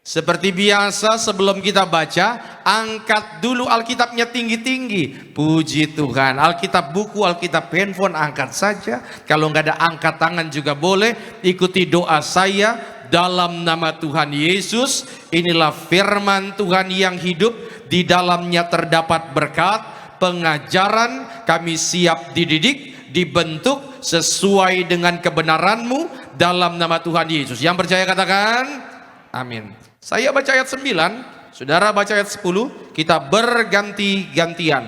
Seperti biasa sebelum kita baca, angkat dulu Alkitabnya tinggi-tinggi. Puji Tuhan, Alkitab buku, Alkitab handphone angkat saja. Kalau nggak ada angkat tangan juga boleh. Ikuti doa saya dalam nama Tuhan Yesus. Inilah firman Tuhan yang hidup, di dalamnya terdapat berkat, pengajaran, kami siap dididik, dibentuk sesuai dengan kebenaran-Mu dalam nama Tuhan Yesus. Yang percaya katakan amin. Saya baca ayat 9, saudara baca ayat 10, kita berganti-gantian.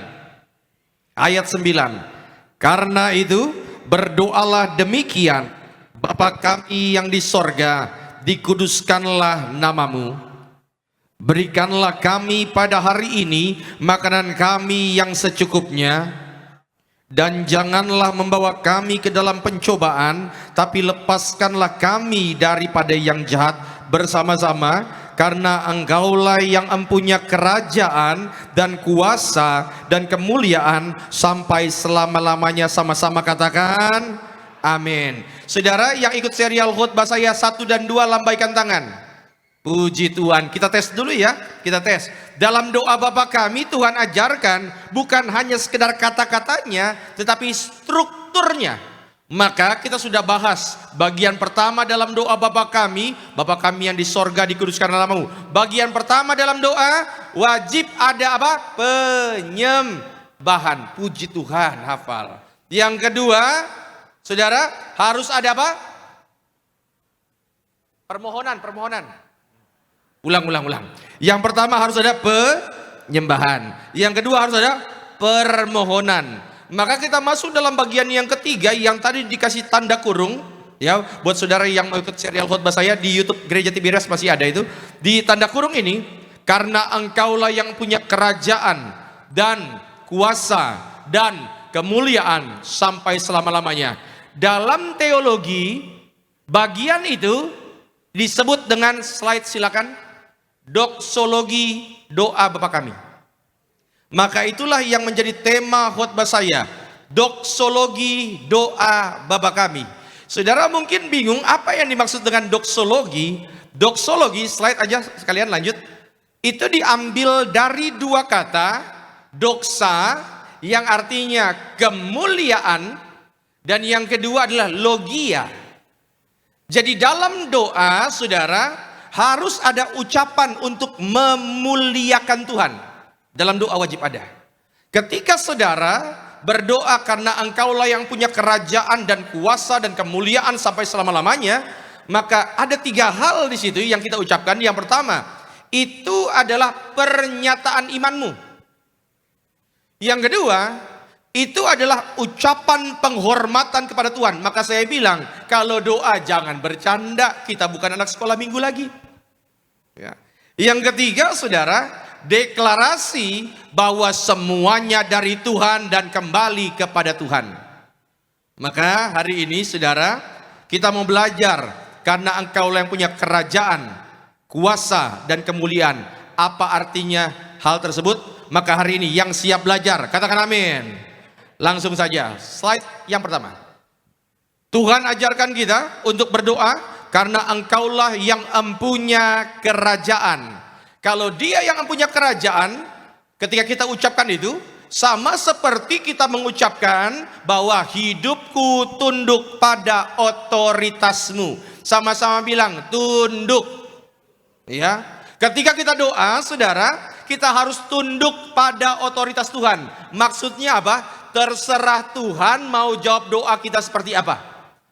Ayat 9, karena itu berdoalah demikian, Bapa kami yang di sorga, dikuduskanlah namamu. Berikanlah kami pada hari ini makanan kami yang secukupnya, dan janganlah membawa kami ke dalam pencobaan, tapi lepaskanlah kami daripada yang jahat bersama-sama. Karena Engkaulah yang mempunyai kerajaan dan kuasa dan kemuliaan sampai selama-lamanya. Sama-sama katakan amin. Saudara yang ikut serial khotbah saya 1 dan 2, lambaikan tangan. Puji Tuhan. Kita tes dulu ya. Kita tes. Dalam doa Bapa kami, Tuhan ajarkan bukan hanya sekedar kata-katanya, tetapi strukturnya. Maka kita sudah bahas bagian pertama dalam doa Bapa kami yang di sorga, dikuduskan namamu. Bagian pertama dalam doa wajib ada apa? Penyembahan. Puji Tuhan, hafal. Yang kedua, saudara, harus ada apa? Permohonan. Ulang. Yang pertama harus ada penyembahan. Yang kedua harus ada permohonan. Maka kita masuk dalam bagian yang ketiga yang tadi dikasih tanda kurung ya. Buat saudara yang mau ikut serial khotbah saya di YouTube Gereja Tiberias masih ada itu. Di tanda kurung ini, karena Engkaulah yang punya kerajaan dan kuasa dan kemuliaan sampai selama-lamanya. Dalam teologi, bagian itu disebut dengan slide silakan, doksologi doa Bapa kami. Maka itulah yang menjadi tema khotbah saya, doksologi doa Bapa kami. Saudara mungkin bingung apa yang dimaksud dengan doksologi. Doksologi, slide aja sekalian lanjut. Itu diambil dari dua kata, doksa yang artinya kemuliaan, dan yang kedua adalah logia. Jadi dalam doa saudara harus ada ucapan untuk memuliakan Tuhan. Dalam doa wajib ada. Ketika saudara berdoa karena Engkaulah yang punya kerajaan dan kuasa dan kemuliaan sampai selama-lamanya, maka ada 3 hal di situ yang kita ucapkan. Yang pertama, itu adalah pernyataan imanmu. Yang kedua, itu adalah ucapan penghormatan kepada Tuhan. Maka saya bilang, kalau doa jangan bercanda, kita bukan anak sekolah minggu lagi. Ya. Yang ketiga, saudara, deklarasi bahwa semuanya dari Tuhan dan kembali kepada Tuhan. Maka hari ini saudara, kita mau belajar karena Engkaulah yang punya kerajaan, kuasa dan kemuliaan. Apa artinya hal tersebut? Maka hari ini yang siap belajar katakan amin. Langsung saja slide yang pertama. Tuhan ajarkan kita untuk berdoa karena Engkaulah yang mempunyai kerajaan. Kalau Dia yang mempunyai kerajaan, ketika kita ucapkan itu, sama seperti kita mengucapkan bahwa hidupku tunduk pada otoritasmu. Sama-sama bilang tunduk. Ya, ketika kita doa, saudara, kita harus tunduk pada otoritas Tuhan. Maksudnya apa? Terserah Tuhan mau jawab doa kita seperti apa.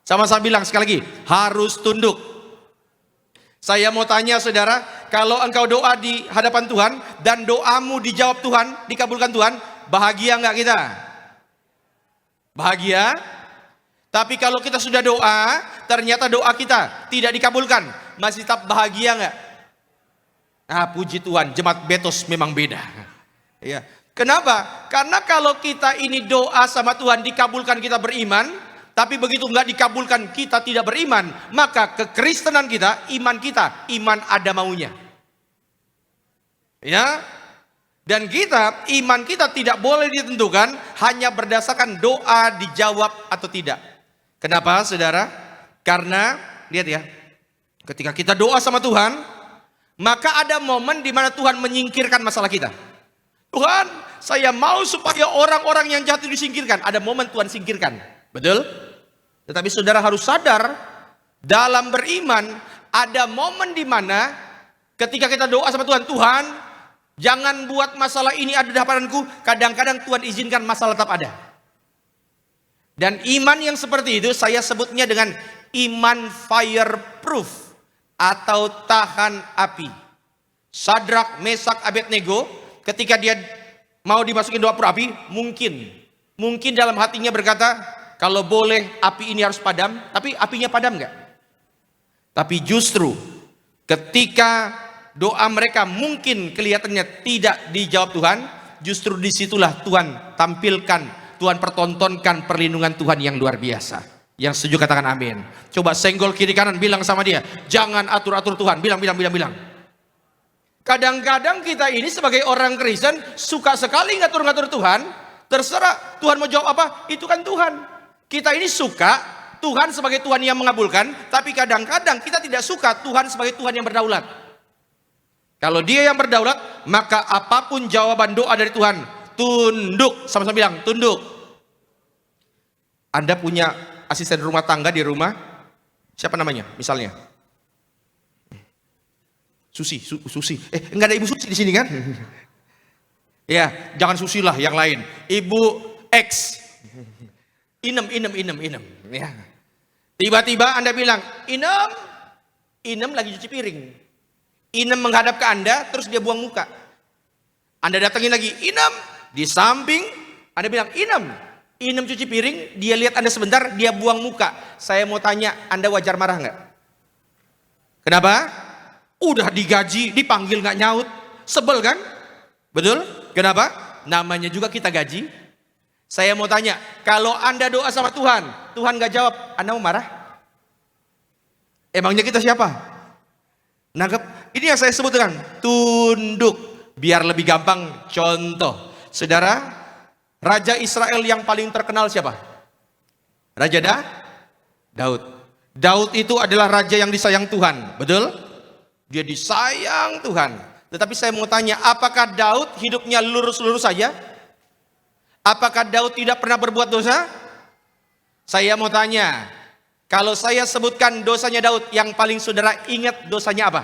Sama-sama bilang sekali lagi, harus tunduk. Saya mau tanya saudara, kalau engkau doa di hadapan Tuhan dan doamu dijawab Tuhan, dikabulkan Tuhan, bahagia nggak kita? Bahagia. Tapi kalau kita sudah doa, ternyata doa kita tidak dikabulkan, masih tetap bahagia nggak? Ah, puji Tuhan, jemaat Betos memang beda. Ya. Kenapa? Karena kalau kita ini doa sama Tuhan dikabulkan, kita beriman. Tapi begitu nggak dikabulkan, kita tidak beriman, maka kekristenan kita, iman ada maunya. Ya. Dan kita, iman kita tidak boleh ditentukan hanya berdasarkan doa dijawab atau tidak. Kenapa, saudara? Karena lihat ya, ketika kita doa sama Tuhan, maka ada momen di mana Tuhan menyingkirkan masalah kita. Tuhan, saya mau supaya orang-orang yang jahat itu disingkirkan. Ada momen Tuhan singkirkan. Betul? Tetapi saudara harus sadar, dalam beriman ada momen di mana ketika kita doa sama Tuhan, Tuhan, jangan buat masalah ini ada di hadapanku. Kadang-kadang Tuhan izinkan masalah tetap ada. Dan iman yang seperti itu saya sebutnya dengan iman fireproof atau tahan api. Sadrak, Mesak, Abednego ketika dia mau dimasukin dalam api, mungkin dalam hatinya berkata, kalau boleh api ini harus padam, tapi apinya padam enggak? Tapi justru ketika doa mereka mungkin kelihatannya tidak dijawab Tuhan, justru disitulah Tuhan tampilkan, Tuhan pertontonkan perlindungan Tuhan yang luar biasa. Yang setuju katakan amin. Coba senggol kiri kanan, bilang sama dia, jangan atur-atur Tuhan. Bilang. Kadang-kadang kita ini sebagai orang Kristen suka sekali ngatur-ngatur Tuhan. Terserah Tuhan mau jawab apa, itu kan Tuhan. Kita ini suka Tuhan sebagai Tuhan yang mengabulkan, tapi kadang-kadang kita tidak suka Tuhan sebagai Tuhan yang berdaulat. Kalau dia yang berdaulat, maka apapun jawaban doa dari Tuhan, tunduk. Sama-sama bilang, tunduk. Anda punya asisten rumah tangga di rumah, siapa namanya misalnya? Susi. Enggak ada Ibu Susi di sini kan? Ya, jangan Susi lah, yang lain. Ibu X. Inem. Ya. Tiba-tiba Anda bilang, Inem lagi cuci piring. Inem menghadap ke Anda, terus dia buang muka. Anda datangin lagi, Inem. Di samping, Anda bilang, Inem cuci piring, dia lihat Anda sebentar, dia buang muka. Saya mau tanya, Anda wajar marah nggak? Kenapa? Udah digaji, dipanggil nggak nyaut. Sebel kan? Betul? Kenapa? Namanya juga kita gaji. Saya mau tanya, kalau Anda doa sama Tuhan, Tuhan gak jawab, Anda mau marah? Emangnya kita siapa? Nangkep? Ini yang saya sebut dengan tunduk. Biar lebih gampang, contoh. Saudara, Raja Israel yang paling terkenal siapa? Raja Daud. Daud itu adalah raja yang disayang Tuhan, betul? Dia disayang Tuhan. Tetapi saya mau tanya, apakah Daud hidupnya lurus-lurus saja? Apakah Daud tidak pernah berbuat dosa? Saya mau tanya, kalau saya sebutkan dosanya Daud, yang paling saudara ingat dosanya apa?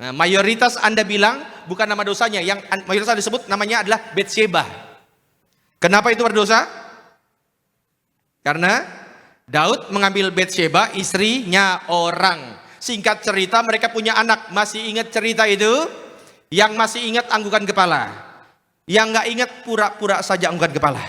Nah, mayoritas Anda bilang bukan nama dosanya, yang mayoritas Anda sebut namanya adalah Betsheba. Kenapa itu berdosa? Karena Daud mengambil Betsheba, istrinya orang. Singkat cerita, mereka punya anak. Masih ingat cerita itu? Yang masih ingat anggukan kepala. Yang nggak ingat pura-pura saja angkat kepala.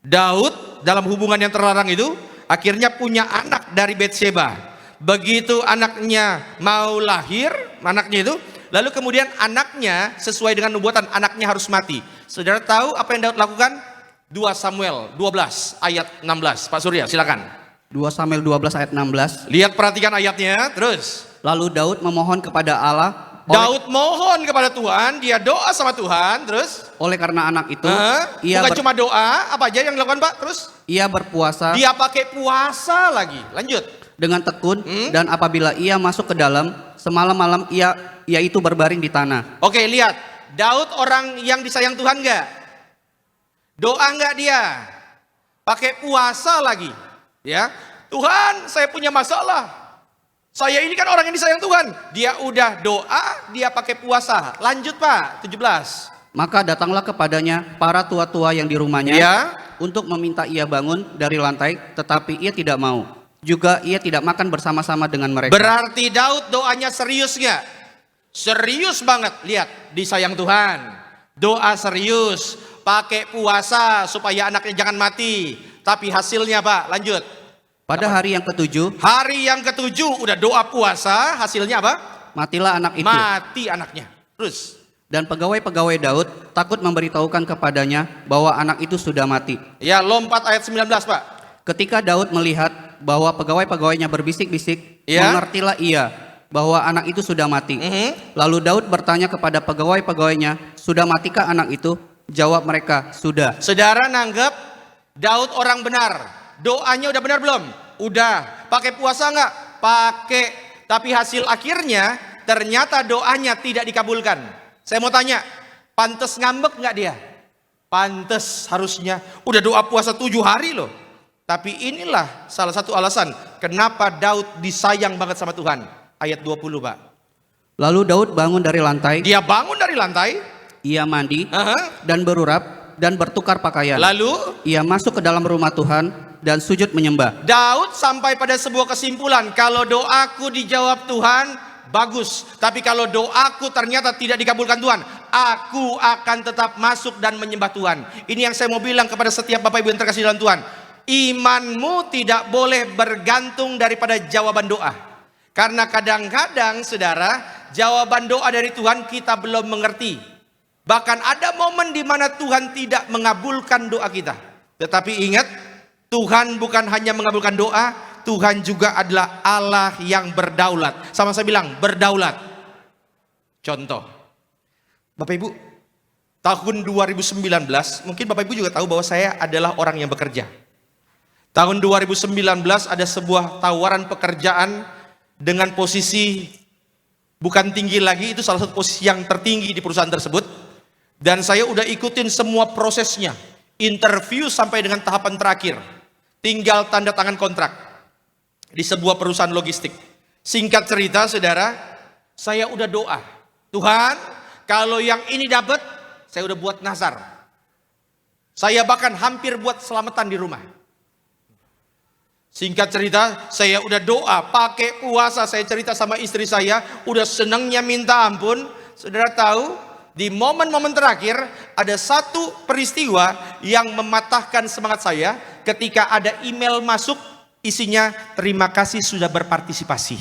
Daud dalam hubungan yang terlarang itu akhirnya punya anak dari Betsheba. Begitu anaknya mau lahir, anaknya itu, lalu kemudian anaknya sesuai dengan nubuatan, anaknya harus mati. Saudara tahu apa yang Daud lakukan? 2 Samuel 12 ayat 16. Pak Surya silakan. 2 Samuel 12 ayat 16. Lihat, perhatikan ayatnya terus. Lalu Daud memohon kepada Allah. Daud mohon kepada Tuhan, dia doa sama Tuhan, terus Oleh karena anak itu, bukan cuma doa, apa aja yang dilakukan Pak? Terus ia berpuasa dia pakai puasa lagi. Lanjut. dengan tekun, dan apabila ia masuk ke dalam, semalam-malam ia itu berbaring di tanah. Oke, lihat. Daud orang yang disayang Tuhan enggak? Doa enggak dia? Pakai puasa lagi. Ya. Tuhan, saya punya masalah. Saya ini kan orang yang disayang Tuhan. Dia udah doa, dia pakai puasa. Lanjut Pak, 17. Maka datanglah kepadanya para tua-tua yang di rumahnya, Ya. untuk meminta ia bangun dari lantai, tetapi ia tidak mau. Juga ia tidak makan bersama-sama dengan mereka. Berarti Daud doanya serius nggak? Serius banget. Lihat, disayang Tuhan. Doa serius, pakai puasa supaya anaknya jangan mati. Tapi hasilnya Pak, lanjut. Pada hari yang ketujuh, Hari yang ketujuh udah doa puasa, hasilnya apa? matilah anak itu. Mati anaknya. Terus. Dan pegawai-pegawai Daud takut memberitahukan kepadanya bahwa anak itu sudah mati. Ya, lompat ayat 19 Pak. Ketika Daud melihat bahwa pegawai-pegawainya berbisik-bisik, Ya. mengertilah ia bahwa anak itu sudah mati. Lalu Daud bertanya kepada pegawai-pegawainya, sudah matikah anak itu? Jawab mereka, sudah. Saudara nanggep Daud orang benar. Doanya udah benar belum? Udah. Pakai puasa nggak? Pakai. Tapi hasil akhirnya ternyata doanya tidak dikabulkan. Saya mau tanya, pantes ngambek nggak dia? Pantes harusnya. Udah doa puasa 7 hari loh. Tapi inilah salah satu alasan kenapa Daud disayang banget sama Tuhan. Ayat 20 Pak. Lalu Daud bangun dari lantai, Dia bangun dari lantai. ia mandi Aha. dan berurap dan bertukar pakaian. Lalu Ia masuk ke dalam rumah Tuhan dan sujud menyembah. Daud sampai pada sebuah kesimpulan, kalau doaku dijawab Tuhan, bagus. Tapi kalau doaku ternyata tidak dikabulkan Tuhan, aku akan tetap masuk dan menyembah Tuhan. Ini yang saya mau bilang kepada setiap Bapak Ibu yang terkasih dalam Tuhan. Imanmu tidak boleh bergantung daripada jawaban doa. Karena kadang-kadang saudara, jawaban doa dari Tuhan kita belum mengerti. Bahkan ada momen di mana Tuhan tidak mengabulkan doa kita. Tetapi ingat, Tuhan bukan hanya mengabulkan doa, Tuhan juga adalah Allah yang berdaulat. Sama saya bilang, berdaulat. Contoh, Bapak Ibu, tahun 2019, mungkin Bapak Ibu juga tahu bahwa saya adalah orang yang bekerja. Tahun 2019 ada sebuah tawaran pekerjaan dengan posisi bukan tinggi lagi, itu salah satu posisi yang tertinggi di perusahaan tersebut. Dan saya udah ikutin semua prosesnya, interview sampai dengan tahapan terakhir. Tinggal tanda tangan kontrak di sebuah perusahaan logistik. Singkat cerita saudara, saya udah doa, Tuhan kalau yang ini dapat, saya udah buat nazar. Saya bahkan hampir buat selamatan di rumah. Singkat cerita, saya udah doa, pakai puasa, saya cerita sama istri saya, udah senangnya minta ampun. Saudara tahu, di momen-momen terakhir ada satu peristiwa yang mematahkan semangat saya ketika ada email masuk isinya terima kasih sudah berpartisipasi.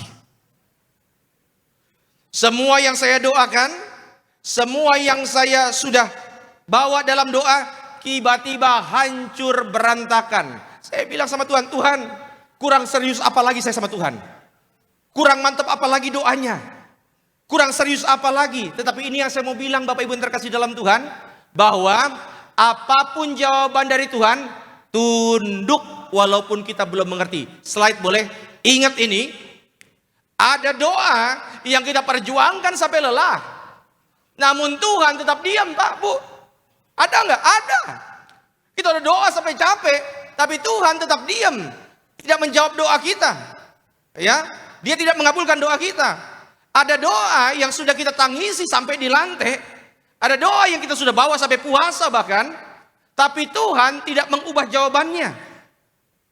Semua yang saya doakan, semua yang saya sudah bawa dalam doa tiba-tiba hancur berantakan. Saya bilang sama Tuhan, Tuhan kurang serius apa lagi saya sama Tuhan? Kurang mantap apa lagi doanya? Kurang serius apa lagi? Tetapi ini yang saya mau bilang Bapak Ibu yang terkasih dalam Tuhan, bahwa apapun jawaban dari Tuhan, tunduk walaupun kita belum mengerti. Slide boleh? Ingat ini, ada doa yang kita perjuangkan sampai lelah. Namun Tuhan tetap diam Pak, Bu. Ada nggak? Ada. Kita ada doa sampai capek, tapi Tuhan tetap diam. Tidak menjawab doa kita. Ya, Dia tidak mengabulkan doa kita. Ada doa yang sudah kita tangisi sampai di lantai. Ada doa yang kita sudah bawa sampai puasa bahkan. Tapi Tuhan tidak mengubah jawabannya.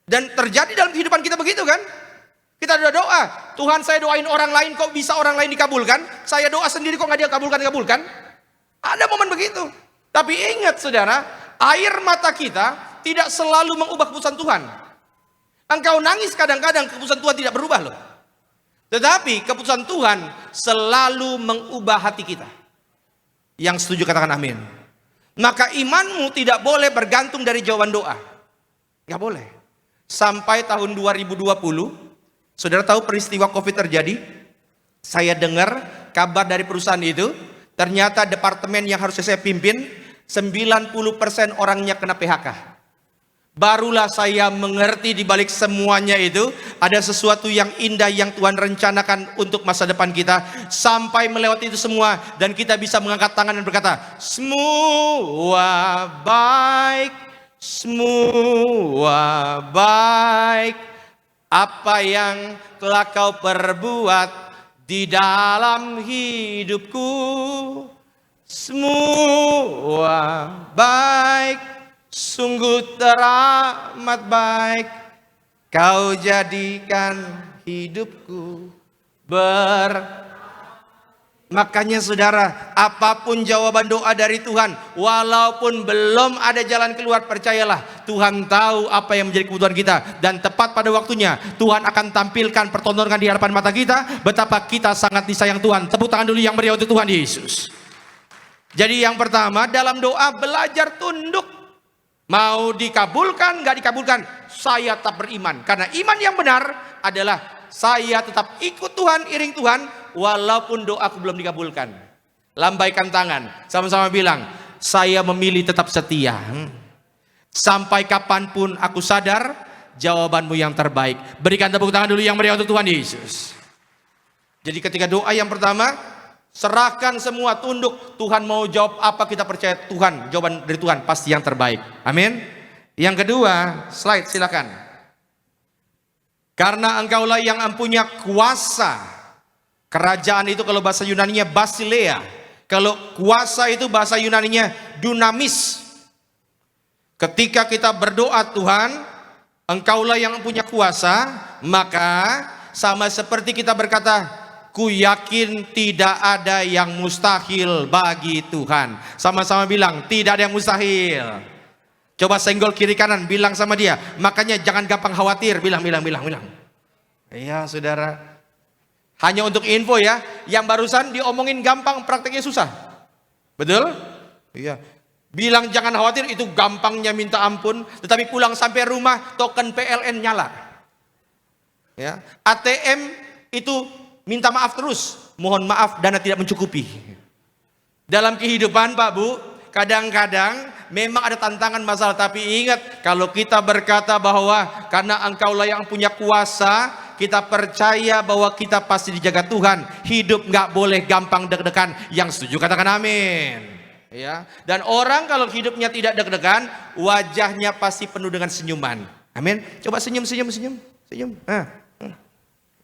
Dan terjadi dalam kehidupan kita begitu kan? Kita ada doa. Tuhan saya doain orang lain kok bisa orang lain dikabulkan. Saya doa sendiri kok nggak dia kabulkan. Ada momen begitu. Tapi ingat saudara, air mata kita tidak selalu mengubah keputusan Tuhan. Engkau nangis kadang-kadang keputusan Tuhan tidak berubah loh. Tetapi keputusan Tuhan selalu mengubah hati kita. Yang setuju katakan amin. Maka imanmu tidak boleh bergantung dari jawaban doa. Gak boleh. Sampai tahun 2020, saudara tahu peristiwa COVID terjadi? Saya dengar kabar dari perusahaan itu, ternyata departemen yang harusnya saya pimpin, 90% orangnya kena PHK. Barulah saya mengerti di balik semuanya itu ada sesuatu yang indah yang Tuhan rencanakan untuk masa depan kita. Sampai melewati itu semua dan kita bisa mengangkat tangan dan berkata, semua baik, semua baik. Apa yang telah kau perbuat di dalam hidupku, semua baik. Sungguh teramat baik Kau jadikan hidupku Makanya saudara, apapun jawaban doa dari Tuhan, walaupun belum ada jalan keluar, percayalah Tuhan tahu apa yang menjadi kebutuhan kita. Dan tepat pada waktunya Tuhan akan tampilkan pertontonan di hadapan mata kita betapa kita sangat disayang Tuhan. Tepuk tangan dulu yang meriah untuk Tuhan Yesus. Jadi yang pertama, dalam doa belajar tunduk. Mau dikabulkan, gak dikabulkan, saya tetap beriman. Karena iman yang benar adalah saya tetap ikut Tuhan, iring Tuhan, walaupun doaku belum dikabulkan. Lambaikan tangan, sama-sama bilang, saya memilih tetap setia. Sampai kapanpun aku sadar, jawabanmu yang terbaik. Berikan tepuk tangan dulu yang meriah untuk Tuhan Yesus. Jadi ketika doa yang pertama, serahkan semua, tunduk. Tuhan mau jawab apa, kita percaya Tuhan, jawaban dari Tuhan pasti yang terbaik. Amin. Yang kedua, slide silakan. Karena engkaulah yang mempunyai kuasa. Kerajaan itu kalau bahasa Yunaninya Basilea. Kalau kuasa itu bahasa Yunaninya dunamis. Ketika kita berdoa, Tuhan, engkaulah yang mempunyai kuasa, maka sama seperti kita berkata, ku yakin tidak ada yang mustahil bagi Tuhan. Sama-sama bilang, tidak ada yang mustahil. Coba senggol kiri kanan, bilang sama dia, makanya jangan gampang khawatir, bilang. Iya saudara. Hanya untuk info ya, yang barusan diomongin gampang, prakteknya susah. Betul? Iya. Bilang jangan khawatir, itu gampangnya minta ampun, tetapi pulang sampai rumah, token PLN nyala. Ya. ATM itu minta maaf terus, mohon maaf dana tidak mencukupi. Dalam kehidupan Pak Bu, kadang-kadang memang ada tantangan masalah, tapi ingat kalau kita berkata bahwa karena engkaulah yang punya kuasa, kita percaya bahwa kita pasti dijaga Tuhan. Hidup nggak boleh gampang deg-degan. Yang setuju katakan amin. Ya. Dan orang kalau hidupnya tidak deg-degan, wajahnya pasti penuh dengan senyuman. Amin. Coba senyum.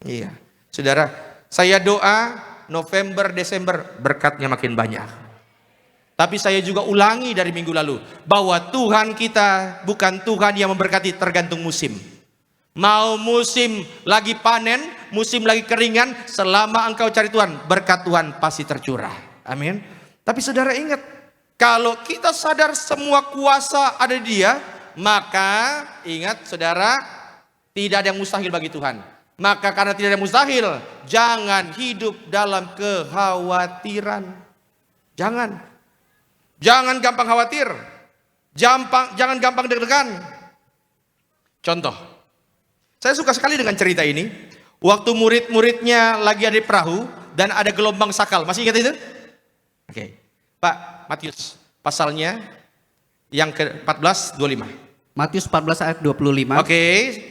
Iya. Saudara, saya doa November, Desember berkatnya makin banyak. Tapi saya juga ulangi dari minggu lalu, bahwa Tuhan kita bukan Tuhan yang memberkati tergantung musim. Mau musim lagi panen, musim lagi keringan, selama engkau cari Tuhan, berkat Tuhan pasti tercurah. Amin. Tapi saudara ingat, kalau kita sadar semua kuasa ada di Dia, maka ingat saudara, tidak ada yang mustahil bagi Tuhan. Maka karena tidak ada yang mustahil, jangan hidup dalam kekhawatiran. Jangan gampang khawatir. Jangan gampang deg-degan. Contoh, saya suka sekali dengan cerita ini. Waktu murid-muridnya lagi ada di perahu dan ada gelombang sakal. Masih ingat itu? Oke. Pak, Matius pasalnya yang ke-14, 25. Matius 14 ayat 25. Oke.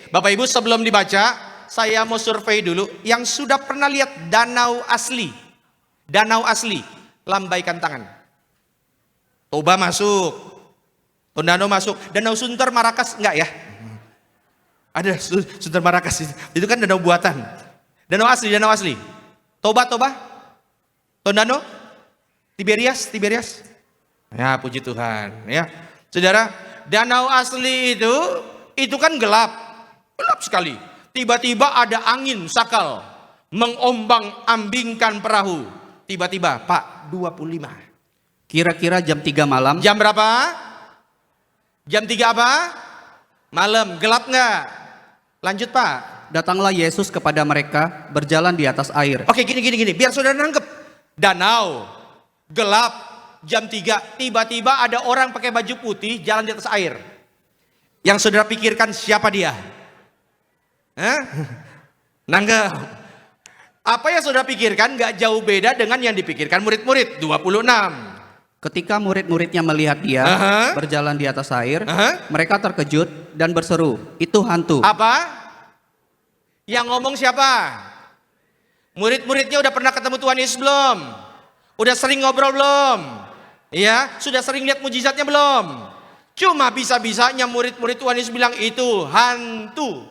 Bapak Ibu sebelum dibaca, saya mau survei dulu. Yang sudah pernah lihat danau asli. Danau asli. Lambaikan tangan. Toba masuk, Tondano masuk, Danau Sunter Marakas enggak ya? Ada Sunter Marakas itu kan danau buatan. Danau asli. Toba, Tondano, Tiberias. Ya puji Tuhan ya. Saudara, danau asli itu kan gelap sekali. Tiba-tiba ada angin sakal mengombang-ambingkan perahu. Tiba-tiba Pak 25. Kira-kira jam 3 malam. Jam berapa? Jam 3 apa? Malam. Gelap nggak? Lanjut Pak. Datanglah Yesus kepada mereka berjalan di atas air. Oke gini. Biar saudara nangkep. Danau. Gelap. Jam 3. Tiba-tiba ada orang pakai baju putih jalan di atas air. Yang saudara pikirkan siapa dia? Nangkep. Apa yang saudara pikirkan nggak jauh beda dengan yang dipikirkan murid-murid. 26. Ketika murid-muridnya melihat dia berjalan di atas air, mereka terkejut dan berseru, itu hantu. Apa? Yang ngomong siapa? Murid-muridnya udah pernah ketemu Tuhan Yesus belum? Udah sering ngobrol belum? Iya, sudah sering lihat mujizatnya belum? Cuma bisa-bisanya murid-murid Tuhan Yesus bilang itu hantu.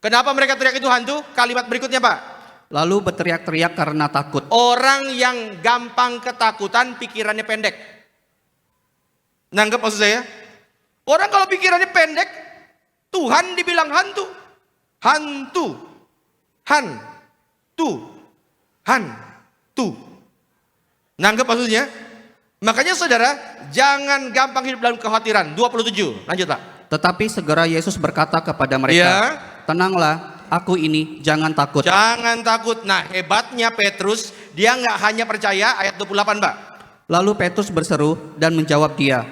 Kenapa mereka teriak itu hantu? Kalimat berikutnya Pak. Lalu berteriak-teriak karena takut. Orang yang gampang ketakutan pikirannya pendek. Nanggep maksud saya? Orang kalau pikirannya pendek, Tuhan dibilang hantu. Hantu. Hantu. Nangkep maksudnya? Makanya saudara, jangan gampang hidup dalam kekhawatiran. 27, lanjut Pak. Tetapi segera Yesus berkata kepada mereka, Ya. tenanglah, aku ini, jangan takut. Jangan takut. Nah, hebatnya Petrus, dia nggak hanya percaya, ayat 28 Pak. Lalu Petrus berseru dan menjawab dia,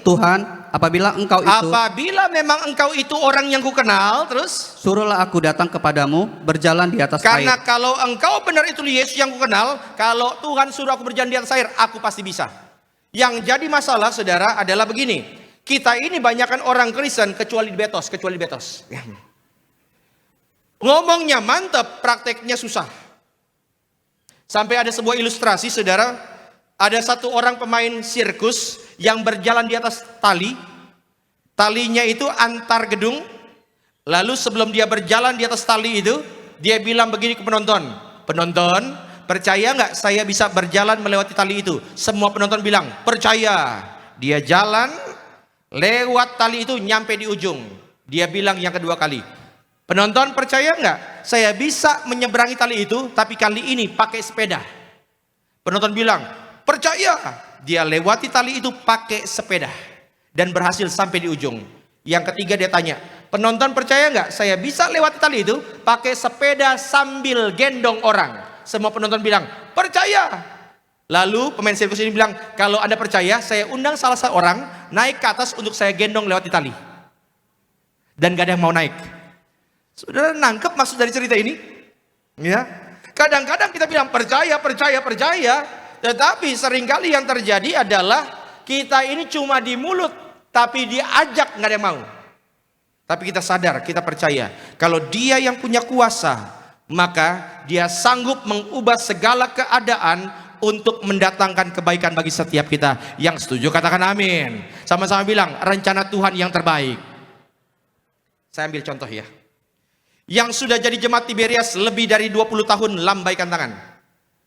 Tuhan, apabila engkau itu, Apabila memang engkau itu orang yang kukenal, terus suruhlah aku datang kepadamu berjalan di atas karena air. kalau engkau benar itu Yesus yang kukenal, kalau Tuhan suruh aku berjalan di atas air, aku pasti bisa. Yang jadi masalah saudara adalah begini, kita ini banyakkan orang Kristen kecuali di Betos. Ngomongnya mantap, prakteknya susah. Sampai ada sebuah ilustrasi saudara, ada satu orang pemain sirkus yang berjalan di atas tali. Talinya itu antar gedung. Lalu sebelum dia berjalan di atas tali itu, dia bilang begini ke penonton. Penonton, percaya nggak saya bisa berjalan melewati tali itu? Semua penonton bilang, percaya. Dia jalan, lewat tali itu nyampe di ujung. Dia bilang yang kedua kali, penonton percaya nggak saya bisa menyeberangi tali itu, tapi kali ini pakai sepeda? Penonton bilang, percaya. Dia lewati tali itu pakai sepeda dan berhasil sampai di ujung. Yang ketiga dia tanya, penonton percaya nggak saya bisa lewati tali itu pakai sepeda sambil gendong orang? Semua penonton bilang percaya. Lalu pemain sirkus ini bilang, kalau Anda percaya, saya undang salah seorang naik ke atas untuk saya gendong lewati tali. Dan gak ada yang mau naik. Saudara nangkep maksud dari cerita ini? Ya. Kadang-kadang kita bilang percaya. Tetapi seringkali yang terjadi adalah kita ini cuma di mulut, tapi diajak nggak ada yang mau. Tapi kita sadar, kita percaya kalau Dia yang punya kuasa, maka Dia sanggup mengubah segala keadaan untuk mendatangkan kebaikan bagi setiap kita. Yang setuju katakan amin. Sama-sama bilang rencana Tuhan yang terbaik. Saya ambil contoh ya. Yang sudah jadi jemaat Tiberias lebih dari 20 tahun, lambaikan tangan.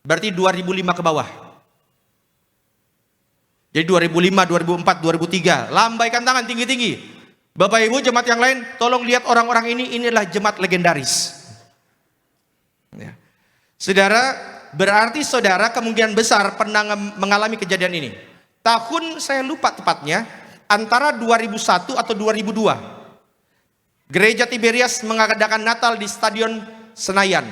Berarti 2005 ke bawah. Jadi 2005, 2004, 2003, lambaikan tangan tinggi-tinggi. Bapak Ibu jemaat yang lain, tolong lihat orang-orang ini adalah jemaat legendaris. Ya. Saudara, berarti saudara kemungkinan besar pernah mengalami kejadian ini. Tahun saya lupa tepatnya, antara 2001 atau 2002. Gereja Tiberias mengadakan Natal di Stadion Senayan.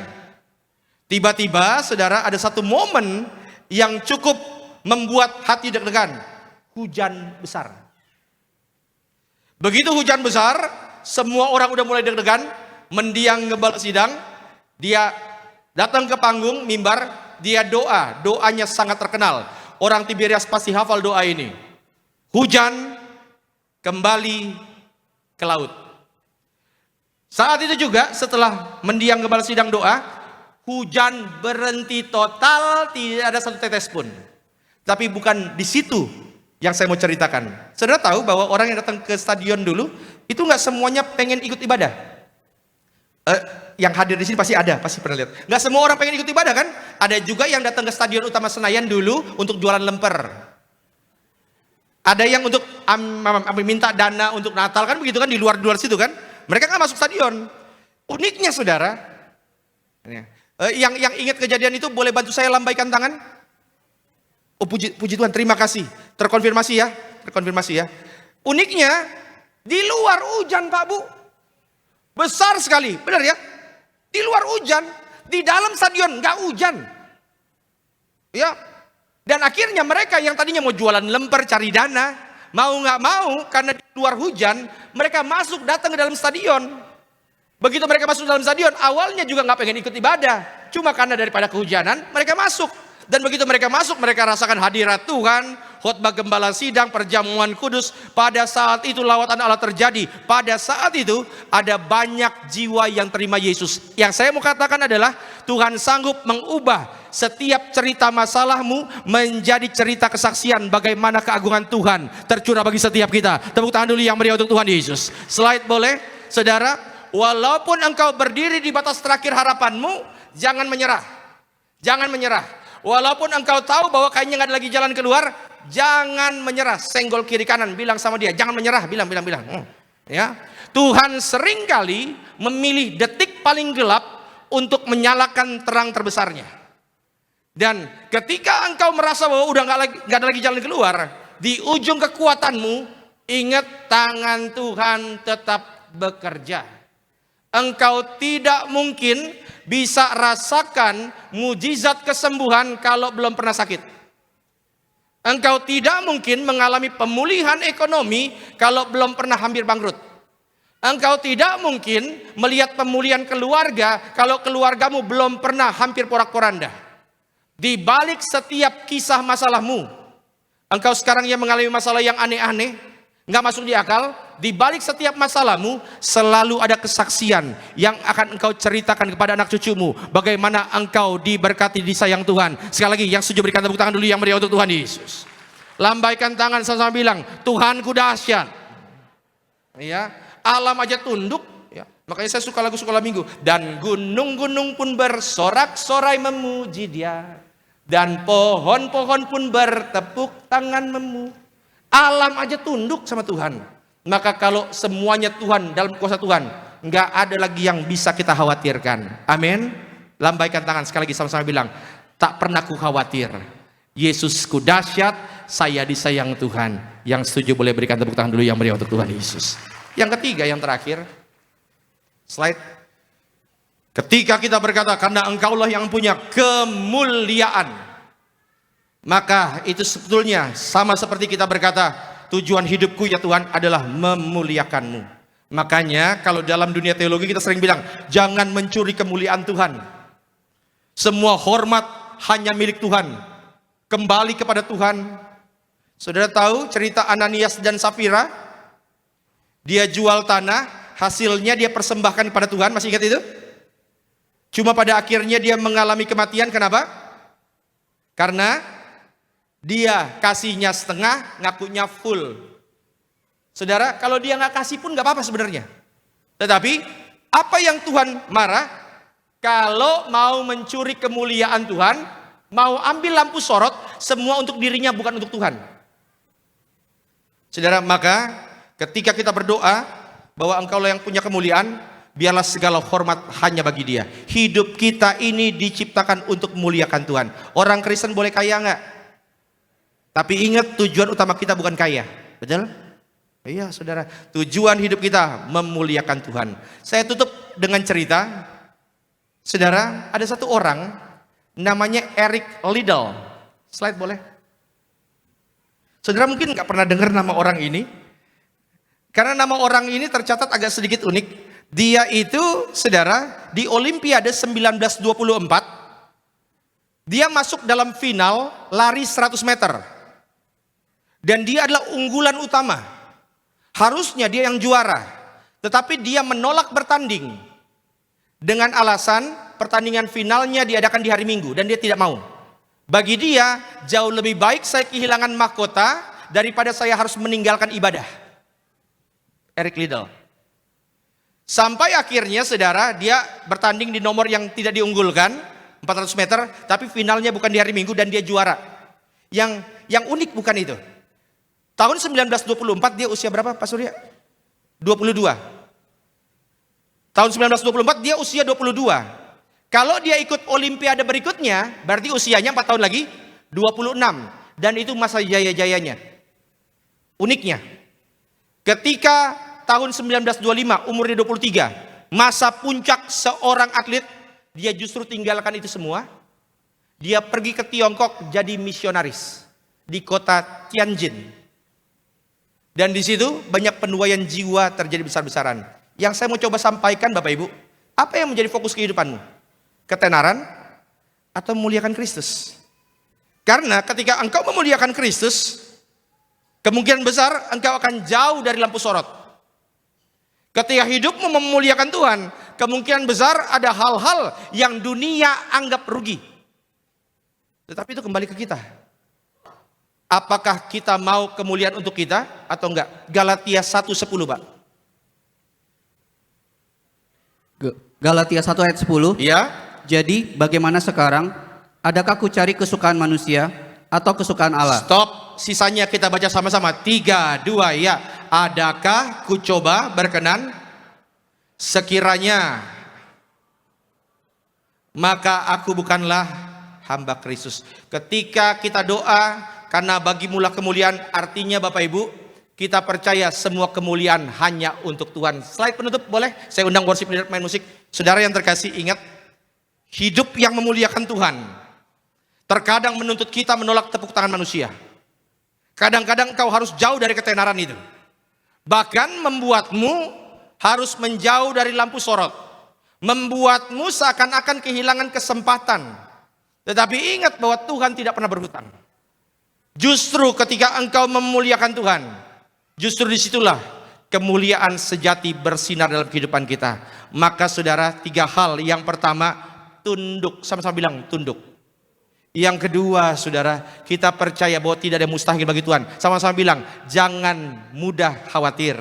Tiba-tiba saudara ada satu momen yang cukup membuat hati deg-degan. Hujan besar. Begitu hujan besar, semua orang udah mulai deg-degan. Mendiang gembala sidang, dia datang ke panggung mimbar, dia doa. Doanya sangat terkenal. Orang Tiberias pasti hafal doa ini. Hujan kembali ke laut. Saat itu juga setelah mendiang gembala sidang doa, hujan berhenti total, tidak ada satu tetes pun. Tapi bukan di situ yang saya mau ceritakan. Saudara tahu bahwa orang yang datang ke stadion dulu, itu nggak semuanya pengen ikut ibadah. Yang hadir di sini pasti ada, pasti pernah lihat. Nggak semua orang pengen ikut ibadah kan? Ada juga yang datang ke Stadion Utama Senayan dulu untuk jualan lemper. Ada yang untuk minta dana untuk Natal kan begitu kan, di luar situ kan? Mereka kan masuk stadion. Uniknya saudara, yang ingat kejadian itu boleh bantu saya lambaikan tangan? Oh puji Tuhan, terima kasih. Terkonfirmasi ya. Uniknya di luar hujan Pak Bu. Besar sekali, benar ya? Di luar hujan, di dalam stadion nggak hujan. Ya. Dan akhirnya mereka yang tadinya mau jualan lemper cari dana, mau nggak mau karena di luar hujan, mereka masuk datang ke dalam stadion. Begitu mereka masuk dalam stadion, awalnya juga nggak pengen ikut ibadah, cuma karena daripada kehujanan mereka masuk. Dan begitu mereka masuk, mereka rasakan hadirat Tuhan, khotbah gembala sidang, perjamuan kudus. Pada saat itu lawatan Allah terjadi. Pada saat itu ada banyak jiwa yang terima Yesus. Yang saya mau katakan adalah Tuhan sanggup mengubah setiap cerita masalahmu menjadi cerita kesaksian bagaimana keagungan Tuhan tercurah bagi setiap kita. Tepuk tangan dulu yang meriah untuk Tuhan Yesus. Slide boleh, saudara. Walaupun engkau berdiri di batas terakhir harapanmu, jangan menyerah. Jangan menyerah. Walaupun engkau tahu bahwa kayaknya nggak ada lagi jalan keluar, jangan menyerah. Senggol kiri kanan, bilang sama dia, jangan menyerah, bilang. Ya, Tuhan seringkali memilih detik paling gelap untuk menyalakan terang terbesarnya. Dan ketika engkau merasa bahwa udah nggak ada lagi jalan keluar, di ujung kekuatanmu, ingat tangan Tuhan tetap bekerja. Engkau tidak mungkin bisa rasakan mujizat kesembuhan kalau belum pernah sakit. Engkau tidak mungkin mengalami pemulihan ekonomi kalau belum pernah hampir bangkrut. Engkau tidak mungkin melihat pemulihan keluarga kalau keluargamu belum pernah hampir porak-poranda. Di balik setiap kisah masalahmu, engkau sekarang yang mengalami masalah yang aneh-aneh, nggak masuk di akal. Di balik setiap masalahmu selalu ada kesaksian yang akan engkau ceritakan kepada anak cucumu bagaimana engkau diberkati, disayang Tuhan. Sekali lagi, yang setuju berikan tepuk tangan dulu yang meriah untuk Tuhan Yesus. Lambaikan tangan sama-sama bilang, Tuhanku dahsyat. Ya, alam aja tunduk. Ya, makanya saya suka lagu sekolah minggu. Dan gunung-gunung pun bersorak-sorai memuji Dia, dan pohon-pohon pun bertepuk tangan Alam aja tunduk sama Tuhan. Maka kalau semuanya Tuhan, dalam kuasa Tuhan, nggak ada lagi yang bisa kita khawatirkan. Amin. Lambaikan tangan sekali lagi sama-sama bilang, tak pernah ku khawatir. Yesusku dahsyat, saya disayang Tuhan. Yang setuju boleh berikan tepuk tangan dulu yang meriah untuk Tuhan Yesus. Yang ketiga, yang terakhir, slide. Ketika kita berkata, karena Engkaulah yang punya kemuliaan, maka itu sebetulnya sama seperti kita berkata, tujuan hidupku ya Tuhan adalah memuliakan-Mu. Makanya kalau dalam dunia teologi kita sering bilang, jangan mencuri kemuliaan Tuhan. Semua hormat hanya milik Tuhan. Kembali kepada Tuhan. Saudara tahu cerita Ananias dan Safira? Dia jual tanah, hasilnya dia persembahkan kepada Tuhan. Masih ingat itu? Cuma pada akhirnya dia mengalami kematian. Kenapa? Karena dia kasihnya setengah, ngakunya full. Saudara, kalau dia nggak kasih pun nggak apa-apa sebenarnya. Tetapi apa yang Tuhan marah? Kalau mau mencuri kemuliaan Tuhan, mau ambil lampu sorot, semua untuk dirinya bukan untuk Tuhan. Saudara, maka ketika kita berdoa bahwa Engkaulah yang punya kemuliaan, biarlah segala hormat hanya bagi Dia. Hidup kita ini diciptakan untuk memuliakan Tuhan. Orang Kristen boleh kaya nggak? Tapi ingat, tujuan utama kita bukan kaya. Betul? Iya saudara, tujuan hidup kita memuliakan Tuhan. Saya tutup dengan cerita. Saudara, ada satu orang namanya Eric Liddell. Slide boleh? Saudara mungkin nggak pernah dengar nama orang ini. Karena nama orang ini tercatat agak sedikit unik. Dia itu, saudara, di Olimpiade 1924, dia masuk dalam final lari 100 meter. Dan dia adalah unggulan utama. Harusnya dia yang juara. Tetapi dia menolak bertanding. Dengan alasan pertandingan finalnya diadakan di hari Minggu. Dan dia tidak mau. Bagi dia, jauh lebih baik saya kehilangan mahkota daripada saya harus meninggalkan ibadah. Eric Liddell. Sampai akhirnya saudara, dia bertanding di nomor yang tidak diunggulkan, 400 meter. Tapi finalnya bukan di hari Minggu dan dia juara. Yang unik bukan itu. Tahun 1924 dia usia berapa Pak Surya? 22. Tahun 1924 dia usia 22. Kalau dia ikut Olimpiade berikutnya, berarti usianya 4 tahun lagi, 26. Dan itu masa jaya-jayanya. Uniknya, ketika tahun 1925 umurnya 23, masa puncak seorang atlet, dia justru tinggalkan itu semua. Dia pergi ke Tiongkok jadi misionaris di kota Tianjin. Dan di situ banyak penuaian jiwa terjadi besar-besaran. Yang saya mau coba sampaikan Bapak Ibu, apa yang menjadi fokus kehidupanmu? Ketenaran atau memuliakan Kristus? Karena ketika engkau memuliakan Kristus, kemungkinan besar engkau akan jauh dari lampu sorot. Ketika hidupmu memuliakan Tuhan, kemungkinan besar ada hal-hal yang dunia anggap rugi. Tetapi itu kembali ke kita. Apakah kita mau kemuliaan untuk kita atau enggak? Galatia 1:10 Pak. Galatia 1 ayat 10. Iya. Jadi bagaimana sekarang? Adakah ku cari kesukaan manusia atau kesukaan Allah? Stop. sisanya kita baca sama-sama. 3, 2, ya. Adakah ku coba berkenan sekiranya, maka aku bukanlah hamba Kristus. Ketika kita doa, karena bagimulah kemuliaan, artinya Bapak Ibu, kita percaya semua kemuliaan hanya untuk Tuhan. Slide penutup boleh? Saya undang worship leader main musik. Saudara yang terkasih, ingat, hidup yang memuliakan Tuhan terkadang menuntut kita menolak tepuk tangan manusia. Kadang-kadang kau harus jauh dari ketenaran itu. Bahkan membuatmu harus menjauh dari lampu sorot. Membuatmu seakan-akan kehilangan kesempatan. Tetapi ingat bahwa Tuhan tidak pernah berhutang. Justru ketika engkau memuliakan Tuhan, justru disitulah kemuliaan sejati bersinar dalam kehidupan kita. Maka saudara, 3 hal. Yang pertama, tunduk. Sama-sama bilang tunduk. Yang kedua, saudara, kita percaya bahwa tidak ada yang mustahil bagi Tuhan. Sama-sama bilang, jangan mudah khawatir.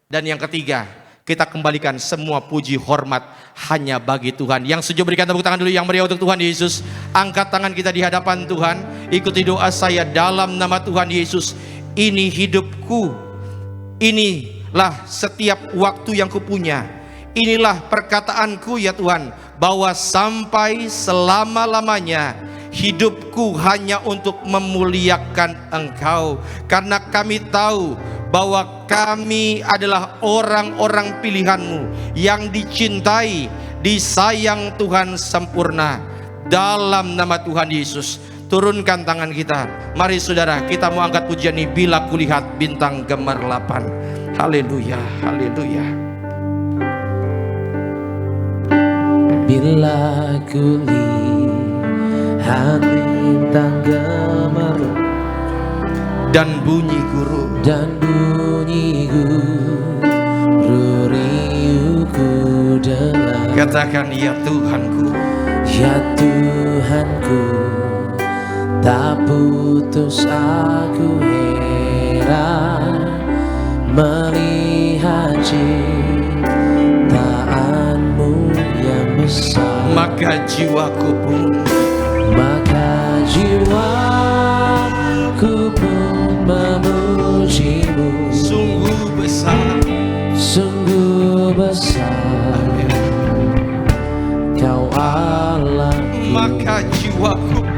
Dan yang ketiga, kita kembalikan semua puji hormat hanya bagi Tuhan. Yang setuju berikan tepuk tangan dulu yang meriah untuk Tuhan Yesus. Angkat tangan kita di hadapan Tuhan. Ikuti doa saya dalam nama Tuhan Yesus. Ini hidupku. Inilah setiap waktu yang kupunya. Inilah perkataanku ya Tuhan, bahwa sampai selama-lamanya hidupku hanya untuk memuliakan Engkau. Karena kami tahu bahwa kami adalah orang-orang pilihan-Mu yang dicintai, disayang Tuhan sempurna. Dalam nama Tuhan Yesus, turunkan tangan kita. Mari saudara, kita mau angkat pujian ini, bila kulihat bintang gemerlapan. Haleluya, haleluya. Bila kulihat bintang gemerlap dan bunyi guru riuhku dengar. Katakan ya Tuhanku, ya Tuhanku, tak putus aku heran melihat ciptaanmu yang besar. Maka jiwaku pun memujimu. Sungguh besar, sungguh besar. Kau Allah. Maka jiwaku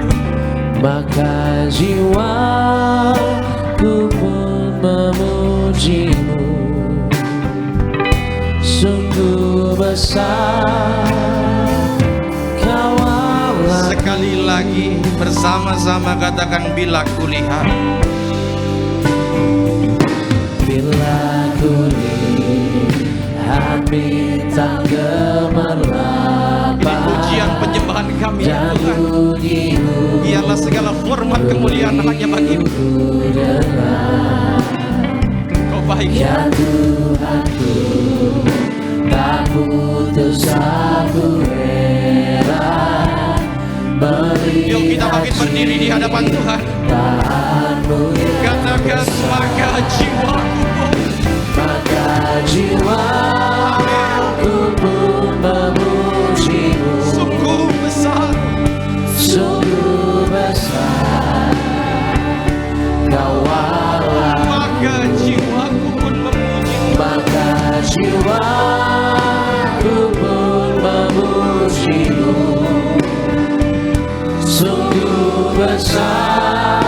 pun memujimu. Sungguh besar. Kau Allah. Sekali lagi bersama-sama katakan, bila kulihat. Bila kulihat bintang gemerlap, pujian penyembahan kami ya Tuhan. Ialah segala hormat kemuliaan hanya bagi-Mu. Kau baik ya Tuhanku, tak putus aku heran. Yuk kita bangkit berdiri di hadapan Tuhan. Katakan, maka jiwaku pun memujimu. Sungguh besar, sungguh besar. Kau Allah. Maka jiwaku pun memujimu. Maka jiwaku pun memujimu. Sungguh besar.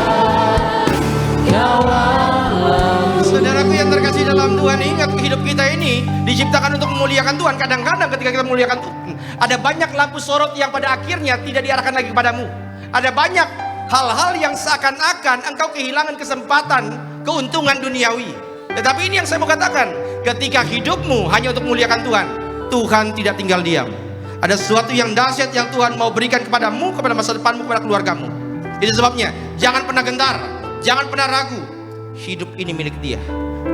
Kau Allah. Saudaraku yang terkasih dalam Tuhan, ingat hidup kita ini diciptakan untuk memuliakan Tuhan. Kadang-kadang ketika kita memuliakan Tuhan, ada banyak lampu sorot yang pada akhirnya tidak diarahkan lagi kepadamu. Ada banyak hal-hal yang seakan-akan engkau kehilangan kesempatan, keuntungan duniawi. Tetapi ini yang saya mau katakan, ketika hidupmu hanya untuk memuliakan Tuhan, Tuhan tidak tinggal diam. Ada sesuatu yang dahsyat yang Tuhan mau berikan kepadamu, kepada masa depanmu, kepada keluargamu. Itu sebabnya jangan pernah gentar, jangan pernah ragu. Hidup ini milik Dia,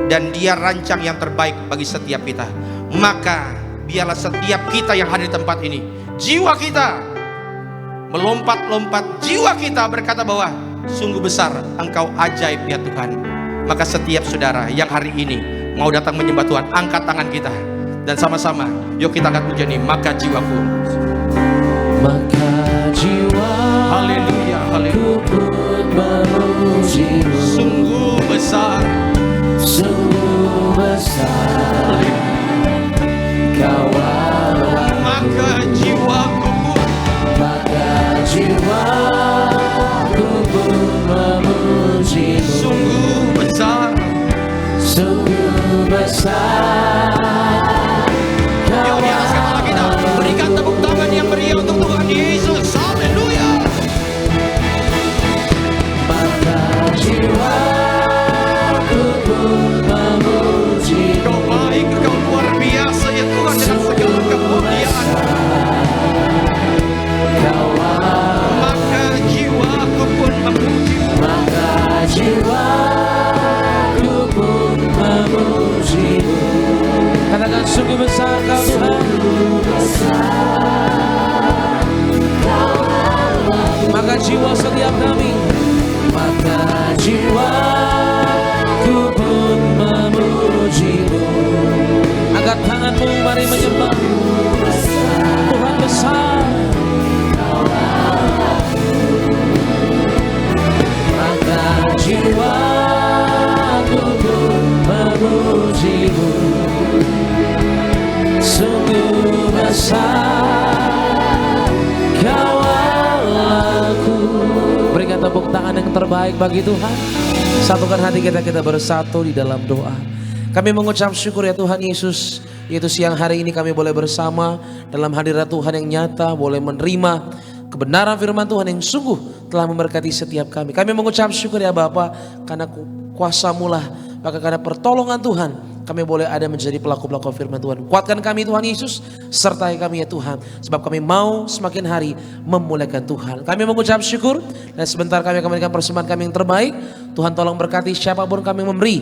dan Dia rancang yang terbaik bagi setiap kita. Maka biarlah setiap kita yang hadir di tempat ini, jiwa kita melompat-lompat, jiwa kita berkata bahwa sungguh besar Engkau ajaib ya Tuhan. Maka setiap saudara yang hari ini mau datang menyembah Tuhan, angkat tangan kita dan sama-sama yuk kita angkat pujian ini, maka jiwaku, maka jiwa, haleluya, haleluya, pun memujimu. besar. sungguh besar. Kau Allah, Maka jiwaku pun maka jiwaku pun memujimu. sungguh besar. Sungguh besar. Yuk di atas kepala kita berikan tepuk tangan yang meriah untuk Tuhan Yesus. Haleluya. Maka jiwaku pun memujimu. Kau baik, kau luar biasa ya Tuhan, dengan segala kemuliaan. Kau Maka jiwaku pun memujimu. maka jiwaku pun memujimu. Katakan sungguh besar Kau Tuhan. Maka jiwa setiap kami, maka jiwaku pun memujimu. Angkat tanganmu, mari menyembah. Tuhan besar. Maka jiwaku pun memujimu. Sungguh besar Kau Allahku. Berikan tepuk tangan yang terbaik bagi Tuhan. Satukan hati kita bersatu di dalam doa. Kami mengucap syukur ya Tuhan Yesus, yaitu siang hari ini kami boleh bersama dalam hadirat Tuhan yang nyata, boleh menerima kebenaran firman Tuhan yang sungguh telah memberkati setiap kami. Kami mengucap syukur ya Bapa, karena kuasa-Mu lah, maka karena pertolongan Tuhan kami boleh ada menjadi pelaku-pelaku firman Tuhan. Kuatkan kami Tuhan Yesus, sertai kami ya Tuhan, sebab kami mau semakin hari memuliakan Tuhan. Kami mengucap syukur dan sebentar kami akan memberikan persembahan kami yang terbaik. Tuhan tolong berkati siapapun kami memberi,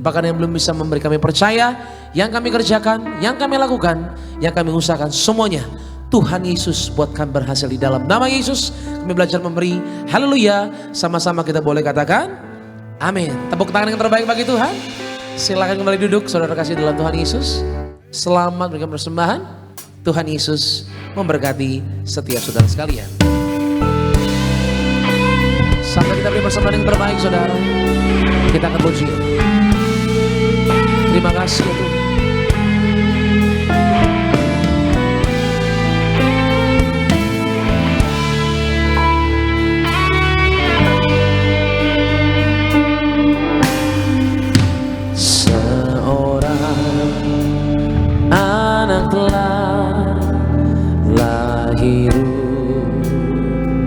bahkan yang belum bisa memberi, kami percaya yang kami kerjakan, yang kami lakukan, yang kami usahakan semuanya Tuhan Yesus buat kami berhasil. Di dalam nama Yesus kami belajar memberi. Haleluya. Sama-sama kita boleh katakan amin. Tepuk tangan yang terbaik bagi Tuhan. Silakan kembali duduk saudara kasih dalam Tuhan Yesus. Selamat memberikan persembahan. Tuhan Yesus memberkati setiap saudara sekalian. Sampai kita beri persembahan yang terbaik saudara, kita akan puji. Terima kasih ya Tuhan. Anak telah lahir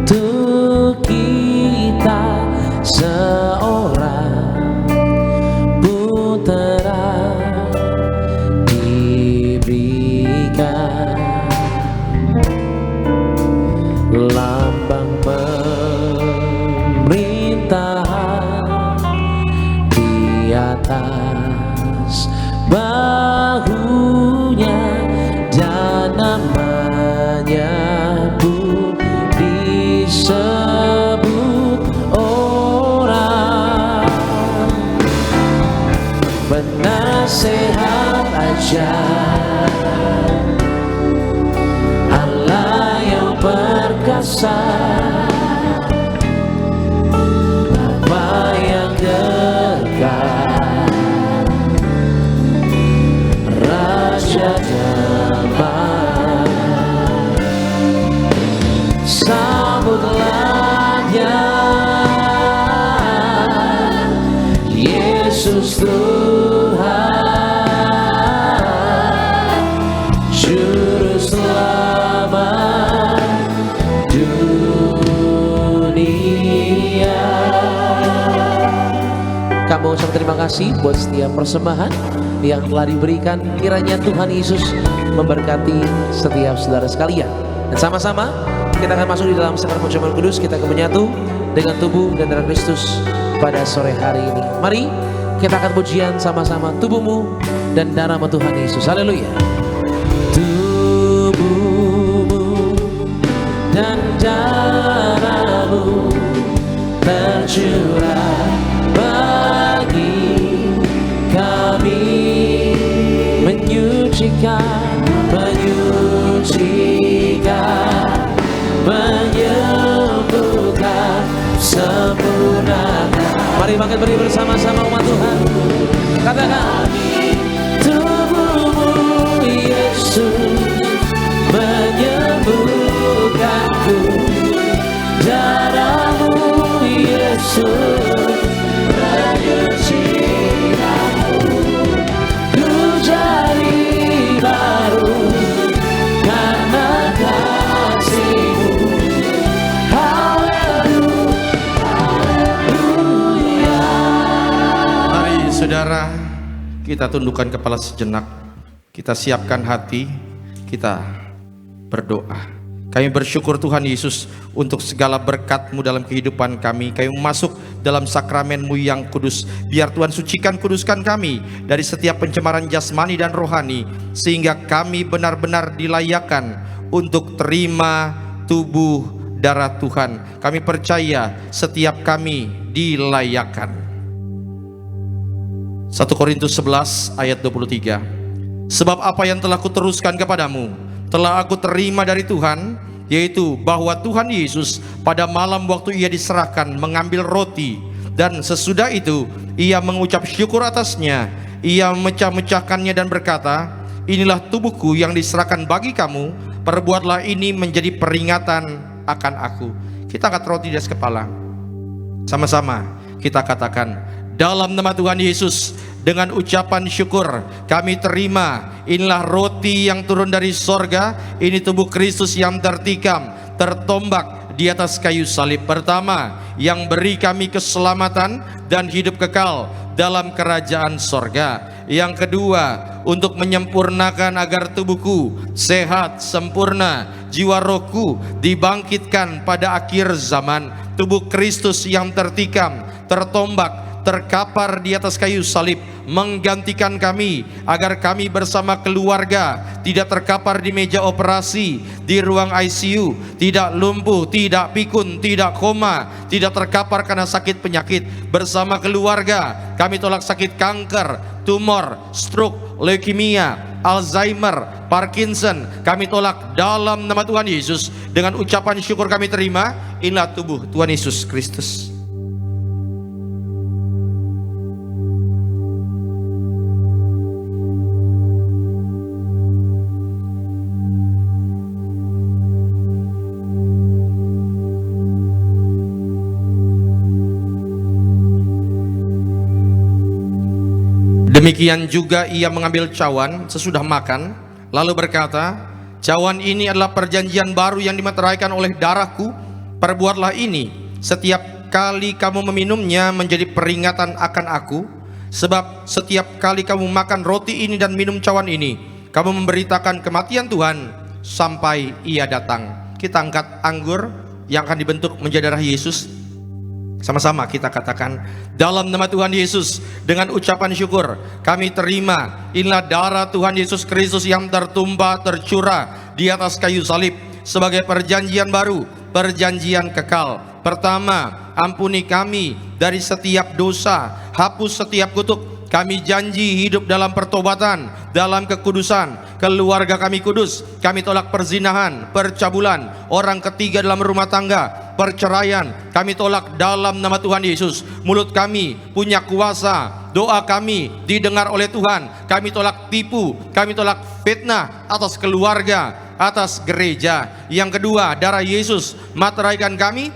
untuk kita, seorang putera diberikan, lambang pemerintahan di atas bahunya, dan namanya pun disebut orang penasehat ajaib, Allah yang perkasa, Bapa yang dekat, Raja damai. Sambutlah Dia, Yesus Tuhan, Juru Selamat dunia. Kamu ucap terima kasih buat setiap persembahan yang telah diberikan. Kiranya Tuhan Yesus memberkati setiap saudara sekalian. Dan sama-sama kita akan masuk di dalam sakramen perjamuan kudus. Kita akan menyatu dengan tubuh dan darah Kristus pada sore hari ini. Mari kita akan pujian sama-sama, tubuhmu dan darahmu Tuhan Yesus. Haleluya. Tubuhmu dan darahmu tercurah bagi kami, menyucikan, menyembuhkan, sempurnakan. Mari makin beri bersama-sama umat Tuhan. Katakan, tubuhmu Yesus menyembuhkanku, darahmu Yesus menyucikanku, ku jadi baru karena kasih-Mu. Haleluya. Mari saudara, kita tundukkan kepala sejenak, kita siapkan hati, kita berdoa. Kami bersyukur Tuhan Yesus untuk segala berkat-Mu dalam kehidupan kami. Kami masuk dalam sakramen-Mu yang kudus. Biar Tuhan sucikan, kuduskan kami dari setiap pencemaran jasmani dan rohani, sehingga kami benar-benar dilayakkan untuk terima tubuh darah Tuhan. Kami percaya setiap kami dilayakkan. 1 Korintus 11 ayat 23. Sebab apa yang telah kuteruskan kepadamu telah aku terima dari Tuhan, yaitu bahwa Tuhan Yesus pada malam waktu Ia diserahkan mengambil roti, dan sesudah itu Ia mengucap syukur atasnya, Ia memecah-mecahkannya dan berkata, inilah tubuhku yang diserahkan bagi kamu, perbuatlah ini menjadi peringatan akan aku. Kita angkat roti di atas kepala, sama-sama kita katakan, dalam nama Tuhan Yesus, dengan ucapan syukur kami terima, inilah roti yang turun dari sorga, ini tubuh Kristus yang tertikam, tertombak di atas kayu salib. Pertama, yang beri kami keselamatan dan hidup kekal dalam kerajaan sorga. Yang kedua, untuk menyempurnakan agar tubuhku sehat, sempurna, jiwa rohku dibangkitkan pada akhir zaman. Tubuh Kristus yang tertikam, tertombak, terkapar di atas kayu salib menggantikan kami, agar kami bersama keluarga tidak terkapar di meja operasi, di ruang ICU, tidak lumpuh, tidak pikun, tidak koma, tidak terkapar karena sakit penyakit. Bersama keluarga kami tolak sakit kanker, tumor, stroke, leukemia, Alzheimer, Parkinson. Kami tolak dalam nama Tuhan Yesus. Dengan ucapan syukur kami terima, inilah tubuh Tuhan Yesus Kristus. Demikian juga Ia mengambil cawan sesudah makan, lalu berkata, cawan ini adalah perjanjian baru yang dimeteraikan oleh darahku. Perbuatlah ini setiap kali kamu meminumnya menjadi peringatan akan aku. Sebab setiap kali kamu makan roti ini dan minum cawan ini, kamu memberitakan kematian Tuhan sampai Ia datang. Kita angkat anggur yang akan dibentuk menjadi darah Yesus. Sama-sama kita katakan, dalam nama Tuhan Yesus, dengan ucapan syukur kami terima, inilah darah Tuhan Yesus Kristus yang tertumpah, tercurah di atas kayu salib sebagai perjanjian baru, perjanjian kekal. Pertama, ampuni kami dari setiap dosa, hapus setiap kutuk. Kami janji hidup dalam pertobatan, dalam kekudusan. Keluarga kami kudus. Kami tolak perzinahan, percabulan, orang ketiga dalam rumah tangga, perceraian. Kami tolak dalam nama Tuhan Yesus. Mulut kami punya kuasa, doa kami didengar oleh Tuhan. Kami tolak tipu, kami tolak fitnah atas keluarga, atas gereja. Yang kedua, darah Yesus meteraikan kami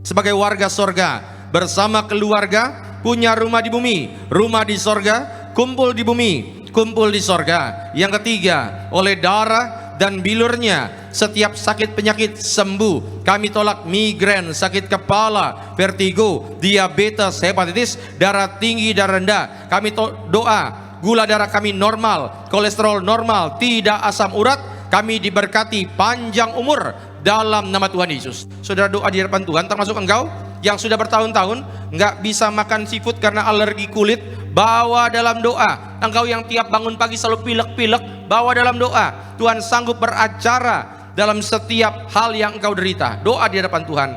sebagai warga sorga. Bersama keluarga punya rumah di bumi, rumah di sorga, kumpul di bumi, kumpul di sorga. Yang ketiga, oleh darah dan bilurnya setiap sakit penyakit sembuh. Kami tolak migrain, sakit kepala, vertigo, diabetes, hepatitis, darah tinggi dan rendah. Kami doa, gula darah kami normal, kolesterol normal, tidak asam urat. Kami diberkati panjang umur dalam nama Tuhan Yesus. Saudara, doa di hadapan Tuhan, termasuk engkau yang sudah bertahun-tahun nggak bisa makan seafood karena alergi kulit, bawa dalam doa. Engkau yang tiap bangun pagi selalu pilek-pilek, bawa dalam doa. Tuhan sanggup beracara dalam setiap hal yang engkau derita. Doa di hadapan Tuhan.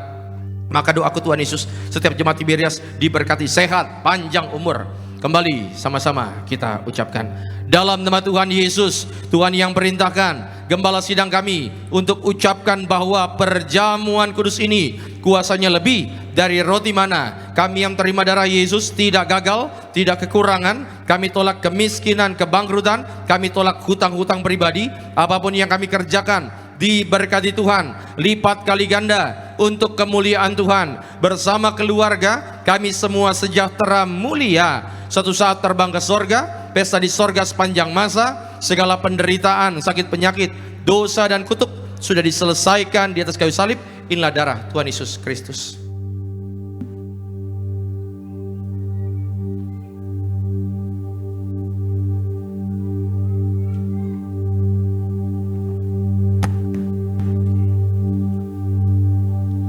Maka doaku Tuhan Yesus, setiap jemaat Tiberias diberkati sehat, panjang umur. Kembali sama-sama kita ucapkan, dalam nama Tuhan Yesus, Tuhan yang perintahkan gembala sidang kami untuk ucapkan bahwa perjamuan kudus ini kuasanya lebih dari roti mana. Kami yang terima darah Yesus tidak gagal, tidak kekurangan. Kami tolak kemiskinan, kebangkrutan. Kami tolak hutang-hutang pribadi. Apapun yang kami kerjakan diberkati Tuhan lipat kali ganda untuk kemuliaan Tuhan. Bersama keluarga kami semua sejahtera mulia, suatu saat terbang ke sorga, pesta di sorga sepanjang masa. Segala penderitaan, sakit penyakit, dosa dan kutuk sudah diselesaikan di atas kayu salib. Inilah darah Tuhan Yesus Kristus.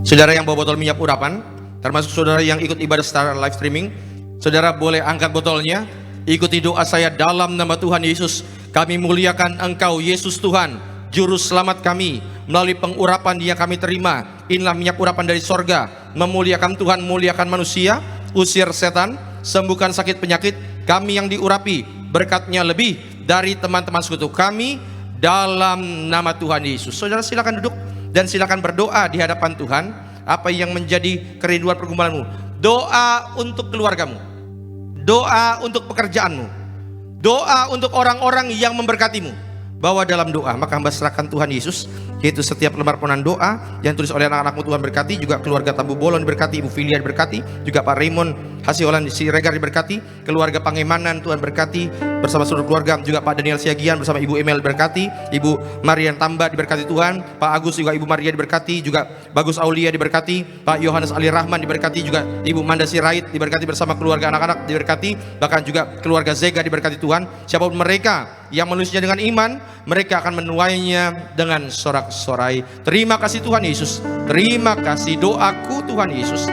Saudara yang bawa botol minyak urapan, termasuk saudara yang ikut ibadah secara live streaming, saudara boleh angkat botolnya. Ikuti doa saya dalam nama Tuhan Yesus. Kami muliakan Engkau Yesus Tuhan, Juru Selamat kami. Melalui pengurapan yang kami terima, inilah minyak urapan dari sorga. Memuliakan Tuhan, muliakan manusia, usir setan, sembuhkan sakit penyakit. Kami yang diurapi, berkatnya lebih dari teman-teman sekutu kami dalam nama Tuhan Yesus. Saudara silakan duduk dan silakan berdoa di hadapan Tuhan. Apa yang menjadi kerinduan pergumulanmu? Doa untuk keluargamu, doa untuk pekerjaanmu, doa untuk orang-orang yang memberkatimu. Bawa dalam doa, maka hamba serahkan Tuhan Yesus, yaitu setiap lembar ponan doa yang tulis oleh anak-anakmu Tuhan berkati, juga keluarga Tambu Bolon diberkati, Ibu Filia diberkati, juga Pak Raymond Hasiolan Siregar diberkati, keluarga Pangemanan Tuhan berkati bersama seluruh keluarga, juga Pak Daniel Siagian bersama Ibu Emel diberkati, Ibu Marian Tamba diberkati Tuhan, Pak Agus juga Ibu Maria diberkati, juga Bagus Aulia diberkati, Pak Yohanes Ali Rahman diberkati, juga Ibu Manda Sirait diberkati bersama keluarga anak-anak diberkati, bahkan juga keluarga Zega diberkati Tuhan. Siapapun mereka yang menulisnya dengan iman, mereka akan menuainya dengan sorak-sorai. Terima kasih Tuhan Yesus. Terima kasih, doaku Tuhan Yesus.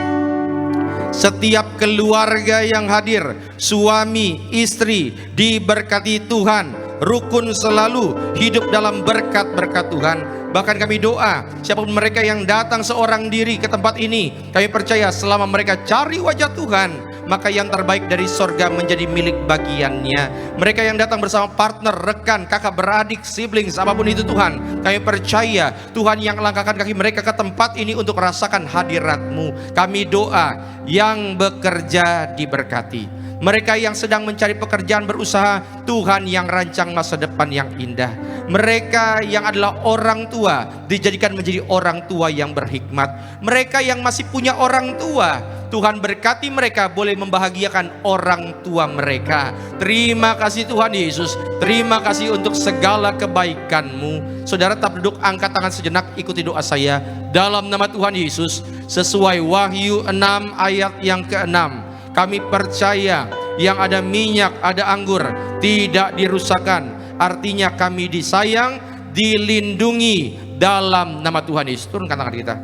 Setiap keluarga yang hadir, suami, istri, diberkati Tuhan. Rukun selalu hidup dalam berkat-berkat Tuhan. Bahkan kami doa, siapapun mereka yang datang seorang diri ke tempat ini, kami percaya selama mereka cari wajah Tuhan, maka yang terbaik dari sorga menjadi milik bagiannya. Mereka yang datang bersama partner, rekan, kakak, beradik, siblings, apapun itu Tuhan, kami percaya Tuhan yang langkahkan kaki mereka ke tempat ini untuk merasakan hadirat-Mu. Kami doa yang bekerja diberkati. Mereka yang sedang mencari pekerjaan, berusaha, Tuhan yang rancang masa depan yang indah. Mereka yang adalah orang tua dijadikan menjadi orang tua yang berhikmat. Mereka yang masih punya orang tua, Tuhan berkati mereka boleh membahagiakan orang tua mereka. Terima kasih Tuhan Yesus. Terima kasih untuk segala kebaikan-Mu. Saudara tetap duduk, angkat tangan sejenak, ikuti doa saya dalam nama Tuhan Yesus. Sesuai Wahyu 6 ayat yang ke-6. Kami percaya yang ada minyak, ada anggur, tidak dirusakkan. Artinya kami disayang, dilindungi dalam nama Tuhan Yesus. Turunkan tangan kita.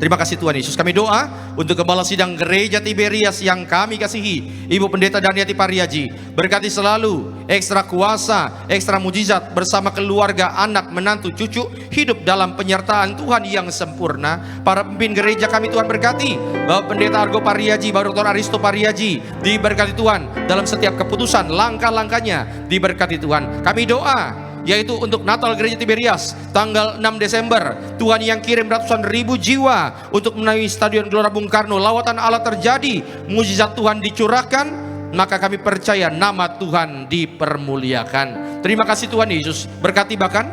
Terima kasih Tuhan Yesus. Kami doa untuk Gembala Sidang Gereja Tiberias yang kami kasihi, Ibu Pendeta Daniati Pariaji. Berkati selalu, ekstra kuasa, ekstra mujizat bersama keluarga, anak, menantu, cucu, hidup dalam penyertaan Tuhan yang sempurna. Para pemimpin gereja kami Tuhan berkati. Bapak Pendeta Argo Pariaji, Bapak Dr. Aristo Pariaji, diberkati Tuhan dalam setiap keputusan, langkah-langkahnya diberkati Tuhan. Kami doa yaitu untuk Natal Gereja Tiberias tanggal 6 Desember, Tuhan yang kirim ratusan ribu jiwa untuk memenuhi Stadion Gelora Bung Karno. Lawatan Allah terjadi, mujizat Tuhan dicurahkan, maka kami percaya nama Tuhan dipermuliakan. Terima kasih Tuhan Yesus. Berkati bahkan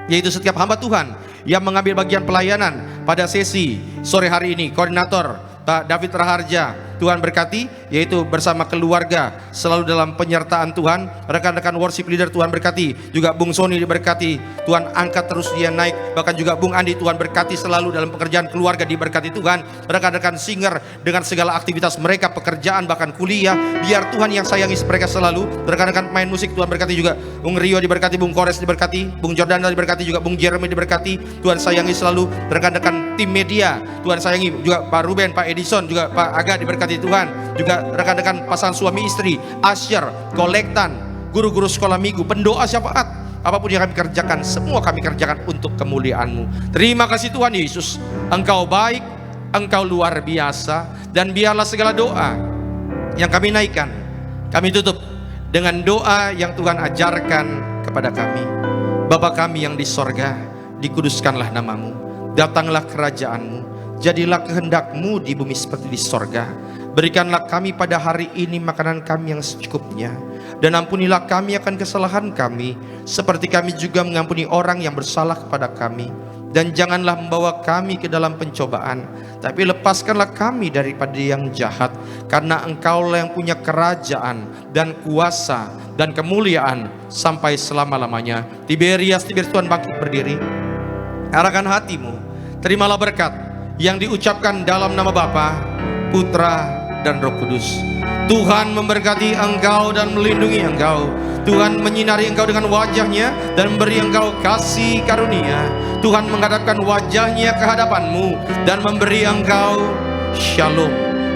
yaitu setiap hamba Tuhan yang mengambil bagian pelayanan pada sesi sore hari ini. Koordinator Pak David Raharja, Tuhan berkati, yaitu bersama keluarga selalu dalam penyertaan Tuhan. Rekan-rekan worship leader Tuhan berkati, juga Bung Sony diberkati, Tuhan angkat terus dia naik. Bahkan juga Bung Andi Tuhan berkati selalu dalam pekerjaan keluarga, diberkati Tuhan. Rekan-rekan singer dengan segala aktivitas mereka, pekerjaan bahkan kuliah, biar Tuhan yang sayangi mereka selalu. Rekan-rekan main musik Tuhan berkati juga, Bung Rio diberkati, Bung Kores diberkati, Bung Jordana diberkati, juga Bung Jeremy diberkati. Tuhan sayangi selalu. Rekan-rekan tim media Tuhan sayangi, juga Pak Ruben, Pak Edison, juga Pak Aga diberkati Tuhan. Juga rekan-rekan pasangan suami istri, Asyer, kolektan, guru-guru sekolah minggu, pendoa syafaat, apapun yang kami kerjakan, semua kami kerjakan untuk kemuliaan-Mu. Terima kasih Tuhan Yesus. Engkau baik, Engkau luar biasa. Dan biarlah segala doa yang kami naikkan, kami tutup dengan doa yang Tuhan ajarkan kepada kami. Bapa kami yang di sorga, dikuduskanlah nama-Mu, datanglah kerajaan-Mu, jadilah kehendak-Mu di bumi seperti di sorga. Berikanlah kami pada hari ini makanan kami yang secukupnya, dan ampunilah kami akan kesalahan kami, seperti kami juga mengampuni orang yang bersalah kepada kami. Dan janganlah membawa kami ke dalam pencobaan, tapi lepaskanlah kami daripada yang jahat. Karena Engkaulah yang punya kerajaan dan kuasa dan kemuliaan sampai selama-lamanya. Tiberias Tuhan bangkit berdiri. Arahkan hatimu, terimalah berkat yang diucapkan dalam nama Bapa, Putra, dan Roh Kudus. Tuhan memberkati engkau dan melindungi engkau. Tuhan menyinari engkau dengan wajahnya dan memberi engkau kasih karunia. Tuhan menghadapkan wajahnya ke hadapanmu dan memberi engkau shalom,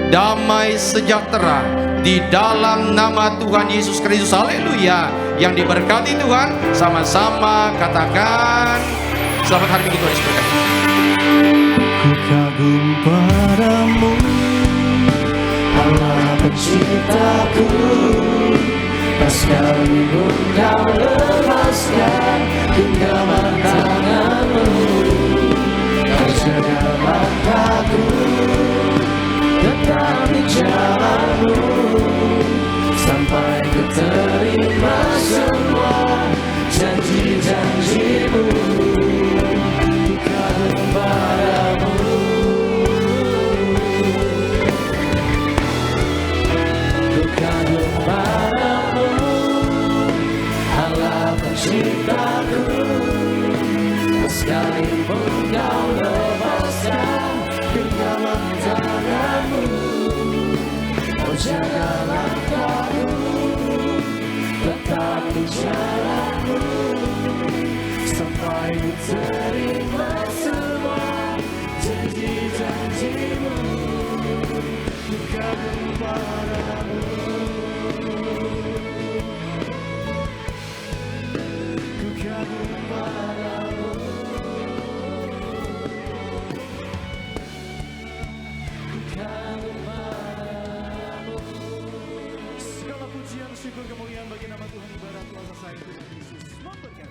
damai sejahtera di dalam nama Tuhan Yesus Kristus. Haleluya. Yang diberkati Tuhan, sama-sama katakan selamat hari Minggu. Tuhan Yesus berkati. Ku kagum padamu, Allah penciptaku, sekalipun Kau lepaskan genggaman tangan-Mu. Kau jaga langkahku, tetap di jalan-Mu, sampai ku terima semua janji-janji-Mu. Ku kagum padamu, ku kagum padamu, Allah penciptaku. Sekalipun Kau lepaskan genggaman tangan-Mu, Kau jaga langkahku, tetap di jalan-Mu, sampai ku terima semua janji-janji-Mu. Ku kagum padamu, ku kagum padamu, ku kagum padamu. segala pujian, syukur, kemuliaan bagi nama Tuhan, ibadah kuasa saya Tuhan Yesus memberkati.